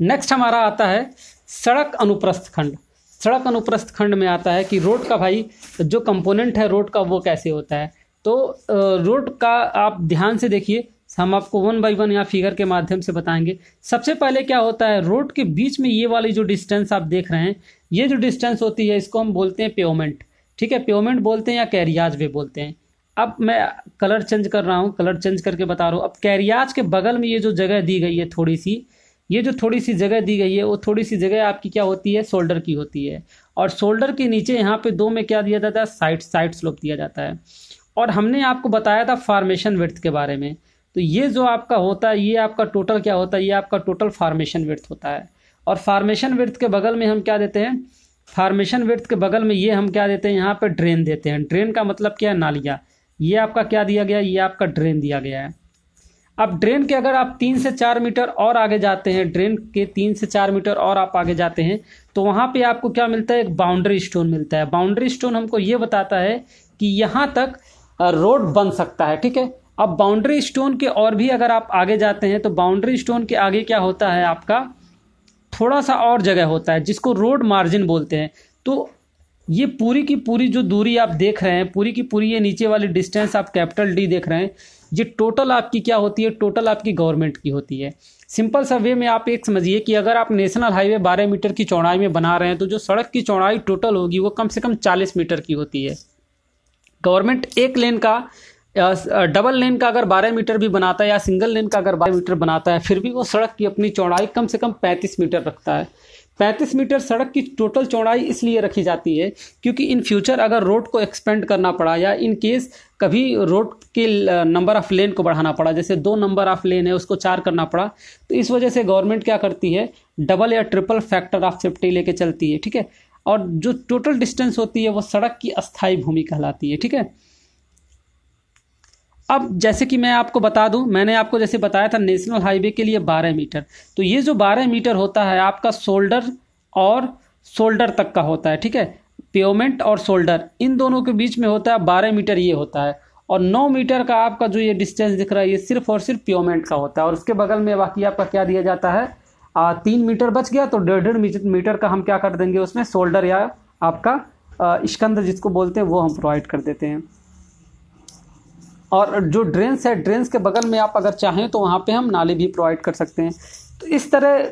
नेक्स्ट हमारा आता है सड़क अनुप्रस्थ खंड। सड़क अनुप्रस्थ खंड में आता है कि रोड का भाई जो कंपोनेंट है रोड का वो कैसे होता है। तो रोड का आप ध्यान से देखिए, हम आपको 1 बाय 1 यहाँ फिगर के माध्यम से बताएंगे। सबसे पहले क्या होता है, रोड के बीच में ये वाली जो डिस्टेंस आप देख रहे हैं, ये जो डिस्टेंस होती है इसको हम बोलते हैं पेवमेंट। ठीक है, पेवमेंट बोलते हैं या कैरियाज वे बोलते हैं। अब मैं कलर चेंज कर रहा हूँ, कलर चेंज करके बता रहा हूँ। अब कैरियाज के बगल में ये जो जगह दी गई है थोड़ी सी, ये जो थोड़ी सी जगह दी गई है वो थोड़ी सी जगह आपकी क्या होती है, शोल्डर की होती है। और शोल्डर के नीचे यहाँ पे 2 में क्या दिया जाता है, साइड स्लोप दिया जाता है। और हमने आपको बताया था फॉर्मेशन विड्थ के बारे में। तो ये जो आपका होता है ये आपका टोटल क्या होता है, ये आपका टोटल फॉर्मेशन विड्थ होता है। और फॉर्मेशन विड्थ के बगल में हम क्या देते हैं, फॉर्मेशन विड्थ के बगल में ये हम क्या देते हैं, यहाँ पे ड्रेन देते हैं। ड्रेन का मतलब क्या है, नालिया। ये आपका क्या दिया गया, ये आपका ड्रेन दिया गया है। अब ड्रेन के अगर आप 3 से 4 मीटर और आगे जाते हैं, ड्रेन के 3 से 4 मीटर और आप आगे जाते हैं तो वहाँ पे आपको क्या मिलता है, एक बाउंड्री स्टोन मिलता है। बाउंड्री स्टोन हमको ये बताता है कि यहाँ तक रोड बन सकता है। ठीक है, अब बाउंड्री स्टोन के और भी अगर आप आगे जाते हैं तो बाउंड्री स्टोन के आगे क्या होता है, आपका थोड़ा सा और जगह होता है जिसको रोड मार्जिन बोलते हैं। तो ये पूरी की पूरी जो दूरी आप देख रहे हैं, पूरी की पूरी ये नीचे वाली डिस्टेंस आप कैपिटल डी देख रहे हैं, ये टोटल आपकी क्या होती है, टोटल आपकी गवर्नमेंट की होती है। सिंपल सा वे में आप एक समझिए कि अगर आप नेशनल हाईवे 12 मीटर की चौड़ाई में बना रहे हैं तो जो सड़क की चौड़ाई टोटल होगी वो कम से कम 40 मीटर की होती है। गवर्नमेंट एक लेन का डबल लेन का अगर 12 मीटर भी बनाता है या सिंगल लेन का अगर 12 मीटर बनाता है, फिर भी वो सड़क की अपनी चौड़ाई कम से कम 35 मीटर रखता है। 35 मीटर सड़क की टोटल चौड़ाई इसलिए रखी जाती है क्योंकि इन फ्यूचर अगर रोड को एक्सपेंड करना पड़ा या इन केस कभी रोड के नंबर ऑफ लेन को बढ़ाना पड़ा, जैसे 2 नंबर ऑफ लेन है उसको 4 करना पड़ा, तो इस वजह से गवर्नमेंट क्या करती है, डबल या ट्रिपल फैक्टर ऑफ सेफ्टी लेके चलती है। ठीक है, और जो टोटल डिस्टेंस होती है वो सड़क की अस्थायी भूमि कहलाती है। ठीक है, अब जैसे कि मैं आपको बता दूं, मैंने आपको जैसे बताया था नेशनल हाईवे के लिए 12 मीटर, तो ये जो 12 मीटर होता है आपका शोल्डर और शोल्डर तक का होता है। ठीक है, पेवमेंट और शोल्डर इन दोनों के बीच में होता है 12 मीटर ये होता है। और 9 मीटर का आपका जो ये डिस्टेंस दिख रहा है ये सिर्फ और सिर्फ पेवमेंट का होता है। और उसके बगल में बाकी आपका क्या दिया जाता है, 3 मीटर बच गया तो 1.5 मीटर का हम क्या कर देंगे उसमें, शोल्डर या आपका स्कंद जिसको बोलते हैं वो हम प्रोवाइड कर देते हैं। और जो ड्रेन्स है, ड्रेन्स के बगल में आप अगर चाहें तो वहाँ पे हम नाले भी प्रोवाइड कर सकते हैं। तो इस तरह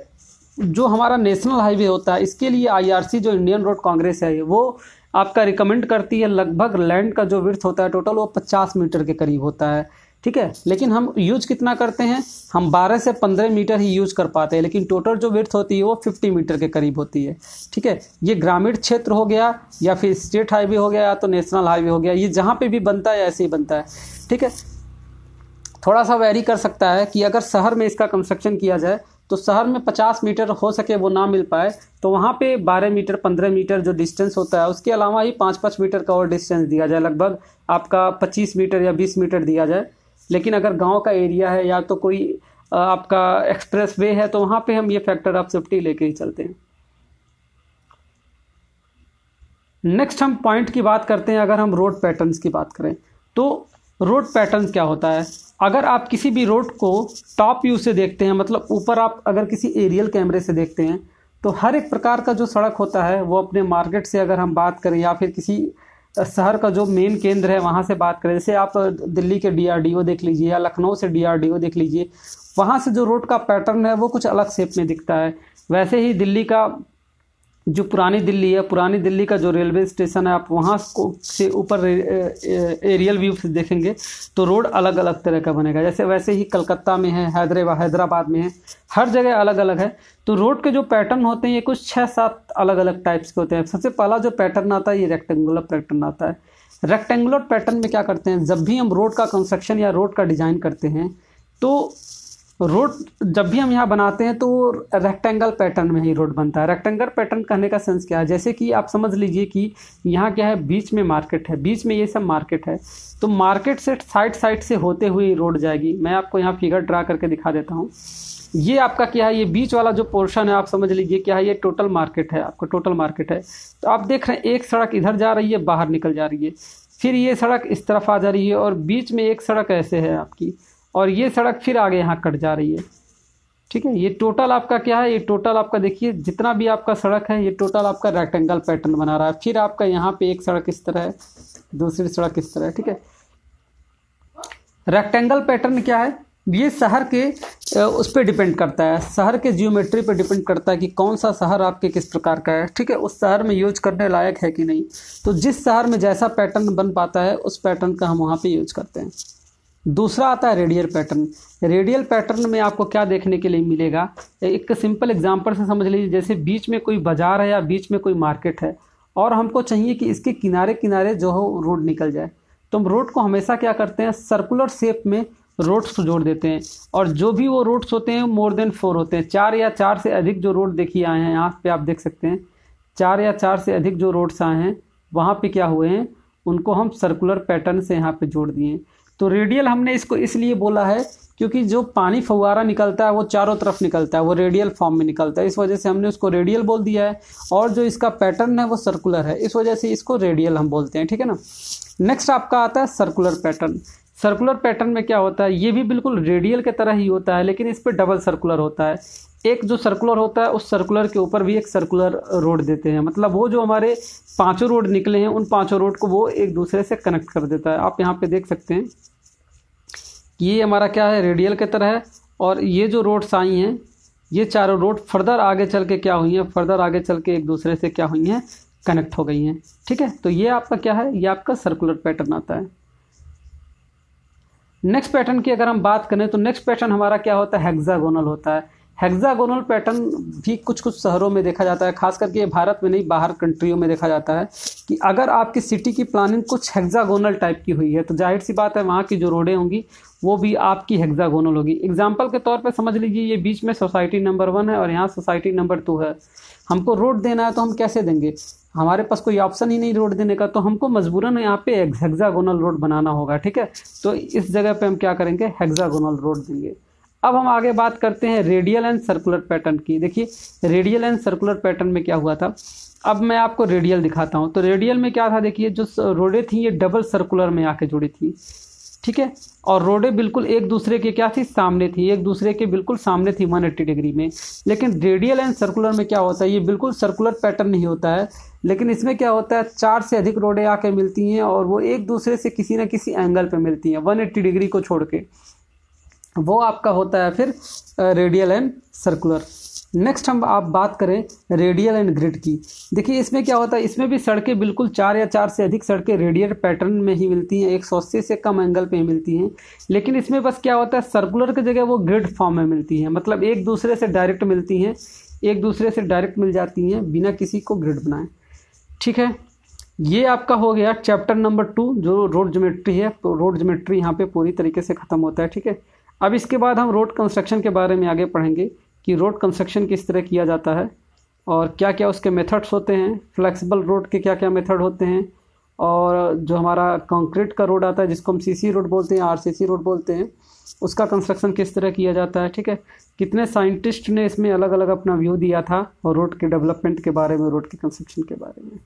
जो हमारा नेशनल हाईवे होता है इसके लिए आईआरसी जो इंडियन रोड कांग्रेस है वो आपका रिकमेंड करती है, लगभग लैंड का जो विड्थ होता है टोटल वो 50 मीटर के करीब होता है। ठीक है, लेकिन हम यूज कितना करते हैं, हम 12 से 15 मीटर ही यूज कर पाते हैं, लेकिन टोटल जो विड्थ होती है वो 50 मीटर के करीब होती है। ठीक है, ये ग्रामीण क्षेत्र हो गया या फिर स्टेट हाईवे हो गया या तो नेशनल हाईवे हो गया, ये जहाँ पे भी बनता है ऐसे ही बनता है। ठीक है, थोड़ा सा वेरी कर सकता है कि अगर शहर में इसका कंस्ट्रक्शन किया जाए तो शहर में 50 मीटर हो सके वो ना मिल पाए तो वहाँ पे 12 मीटर 15 मीटर जो डिस्टेंस होता है उसके अलावा ही 5-5 मीटर का और डिस्टेंस दिया जाए, लगभग आपका 25 मीटर या 20 मीटर दिया जाए। लेकिन अगर गांव का एरिया है या तो कोई आपका एक्सप्रेस वे है तो वहाँ पे हम ये फैक्टर ऑफ सेफ्टी लेके ही चलते हैं। नेक्स्ट हम पॉइंट की बात करते हैं। अगर हम रोड पैटर्न्स की बात करें तो रोड पैटर्न्स क्या होता है। अगर आप किसी भी रोड को टॉप व्यू से देखते हैं, मतलब ऊपर आप अगर किसी एरियल कैमरे से देखते हैं, तो हर एक प्रकार का जो सड़क होता है वो अपने मार्केट से अगर हम बात करें या फिर किसी शहर का जो मेन केंद्र है वहाँ से बात करें, जैसे आप दिल्ली के DRDO देख लीजिए या लखनऊ से DRDO देख लीजिए, वहाँ से जो रोड का पैटर्न है वो कुछ अलग शेप में दिखता है। वैसे ही दिल्ली का जो पुरानी दिल्ली है, पुरानी दिल्ली का जो रेलवे स्टेशन है, आप वहाँ को से ऊपर एरियल व्यू से देखेंगे तो रोड अलग अलग तरह का बनेगा। जैसे वैसे ही कलकत्ता में है, हैदराबाद में है, हर जगह अलग अलग है। तो रोड के जो पैटर्न होते हैं ये कुछ 6-7 अलग अलग टाइप्स के होते हैं। सबसे पहला जो पैटर्न आता है ये रेक्टेंगुलर पैटर्न आता है। रेक्टेंगुलर पैटर्न में क्या करते हैं, जब भी हम रोड का कंस्ट्रक्शन या रोड का डिज़ाइन करते हैं तो रोड जब भी हम यहाँ बनाते हैं तो रेक्टेंगल पैटर्न में ही रोड बनता है। रेक्टेंगल पैटर्न कहने का सेंस क्या है, जैसे कि आप समझ लीजिए कि यहाँ क्या है, बीच में मार्केट है, बीच में ये सब मार्केट है, तो मार्केट से साइड से होते हुए रोड जाएगी। मैं आपको यहाँ फिगर ड्रा करके दिखा देता हूँ। ये आपका क्या है, ये बीच वाला जो पोर्शन है आप समझ लीजिए क्या है, ये टोटल मार्केट है, आपका टोटल मार्केट है। तो आप देख रहे हैं एक सड़क इधर जा रही है, बाहर निकल जा रही है, फिर ये सड़क इस तरफ आ जा रही है और बीच में एक सड़क ऐसे है आपकी, और ये सड़क फिर आगे यहाँ कट जा रही है। ठीक है, ये टोटल आपका क्या है, ये टोटल आपका देखिए जितना भी आपका सड़क है ये टोटल आपका रेक्टेंगल पैटर्न बना रहा है। फिर आपका यहाँ पे एक सड़क इस तरह है, दूसरी सड़क इस तरह है। ठीक है, रेक्टेंगल पैटर्न क्या है, ये शहर के उस पर डिपेंड करता है, शहर के जियोमेट्री पर डिपेंड करता है कि कौन सा शहर आपके किस प्रकार का है। ठीक है, उस शहर में यूज करने लायक है कि नहीं। तो जिस शहर में जैसा पैटर्न बन पाता है उस पैटर्न का हम वहाँ पे यूज करते हैं। दूसरा आता है रेडियल पैटर्न। रेडियल पैटर्न में आपको क्या देखने के लिए मिलेगा, एक सिंपल एग्जांपल से समझ लीजिए। जैसे बीच में कोई बाजार है या बीच में कोई मार्केट है और हमको चाहिए कि इसके किनारे किनारे जो हो रोड निकल जाए, तो हम रोड को हमेशा क्या करते हैं, सर्कुलर शेप में रोड्स को जोड़ देते हैं। और जो भी वो रोड्स होते हैं मोर देन 4 होते हैं, 4 या 4 से अधिक जो रोड देखिए आए हैं, यहाँ पे आप देख सकते हैं 4 या 4 से अधिक जो रोड्स आए हैं वहाँ पे क्या हुए हैं, उनको हम सर्कुलर पैटर्न से यहाँ पे जोड़ दिए हैं। तो रेडियल हमने इसको इसलिए बोला है क्योंकि जो पानी फव्वारा निकलता है वो चारों तरफ निकलता है, वो रेडियल फॉर्म में निकलता है, इस वजह से हमने उसको रेडियल बोल दिया है। और जो इसका पैटर्न है वो सर्कुलर है, इस वजह से इसको रेडियल हम बोलते हैं। ठीक है ना। नेक्स्ट आपका आता है सर्कुलर पैटर्न। सर्कुलर पैटर्न में क्या होता है, ये भी बिल्कुल रेडियल के तरह ही होता है, लेकिन इस पर डबल सर्कुलर होता है। एक जो सर्कुलर होता है उस सर्कुलर के ऊपर भी एक सर्कुलर रोड देते हैं, मतलब वो जो हमारे 5 रोड निकले हैं उन 5 रोड को वो एक दूसरे से कनेक्ट कर देता है। आप यहाँ पे देख सकते हैं कि ये हमारा क्या है, रेडियल के तरह है। और ये जो रोड्स आई हैं ये चारों रोड फर्दर आगे चल के क्या हुई हैं, फर्दर आगे चल के एक दूसरे से क्या हुई हैं, कनेक्ट हो गई हैं। ठीक है, तो ये आपका क्या है, ये आपका सर्कुलर पैटर्न आता है। नेक्स्ट पैटर्न की अगर हम बात करें तो नेक्स्ट पैटर्न हमारा क्या होता है, हेक्सागोनल होता है। हेक्सागोनल पैटर्न भी कुछ कुछ शहरों में देखा जाता है, खास करके भारत में नहीं बाहर कंट्रियों में देखा जाता है कि अगर आपकी सिटी की प्लानिंग कुछ हेक्सागोनल टाइप की हुई है तो जाहिर सी बात है वहाँ की जो रोडें होंगी वो भी आपकी हेक्सागोनल होगी। एग्जाम्पल के तौर पे समझ लीजिए ये बीच में सोसाइटी नंबर 1 है और यहाँ सोसाइटी नंबर 2 है। हमको रोड देना है तो हम कैसे देंगे, हमारे पास कोई ऑप्शन ही नहीं रोड देने का, तो हमको मजबूरन यहाँ पे हेक्सागोनल रोड बनाना होगा। ठीक है, तो इस जगह पे हम क्या करेंगे, हेक्सागोनल रोड देंगे। अब हम आगे बात करते हैं रेडियल एंड सर्कुलर पैटर्न की। देखिए रेडियल एंड सर्कुलर पैटर्न में क्या हुआ था, अब मैं आपको रेडियल दिखाता हूँ। तो रेडियल में क्या था, देखिए जो रोडें थी ये डबल सर्कुलर में आके जुड़ी थी। ठीक है, और रोडें बिल्कुल एक दूसरे के क्या थी, सामने थी, एक दूसरे के बिल्कुल सामने थी 180 डिग्री में। लेकिन रेडियल एंड सर्कुलर में क्या होता है, ये बिल्कुल सर्कुलर पैटर्न नहीं होता है, लेकिन इसमें क्या होता है 4 से अधिक रोडें आके मिलती हैं और वो एक दूसरे से किसी न किसी एंगल पे मिलती हैं 180 डिग्री को छोड़ के, वो आपका होता है फिर रेडियल एंड सर्कुलर। नेक्स्ट हम आप बात करें रेडियल एंड ग्रिड की। देखिए इसमें क्या होता है, इसमें भी सड़कें बिल्कुल 4 या 4 से अधिक सड़कें रेडियल पैटर्न में ही मिलती हैं, 180 से कम एंगल पे ही मिलती हैं। लेकिन इसमें बस क्या होता है, सर्कुलर की जगह वो ग्रिड फॉर्म में मिलती हैं, मतलब एक दूसरे से डायरेक्ट मिलती हैं, एक दूसरे से डायरेक्ट मिल जाती हैं बिना किसी को ग्रिड बनाए। ठीक है, ये आपका हो गया चैप्टर नंबर 2 जो रोड ज्योमेट्री है। तो रोड ज्योमेट्री यहाँ पे पूरी तरीके से ख़त्म होता है। ठीक है, अब इसके बाद हम रोड कंस्ट्रक्शन के बारे में आगे पढ़ेंगे कि रोड कंस्ट्रक्शन किस तरह किया जाता है और क्या क्या उसके मेथड्स होते हैं, फ्लेक्सिबल रोड के क्या क्या मेथड होते हैं और जो हमारा कंक्रीट का रोड आता है जिसको हम सीसी रोड बोलते हैं, आरसीसी रोड बोलते हैं, उसका कंस्ट्रक्शन किस तरह किया जाता है। ठीक है, कितने साइंटिस्ट ने इसमें अलग अलग अपना व्यू दिया था और रोड के डेवलपमेंट के बारे में, रोड के कंस्ट्रक्शन के बारे में।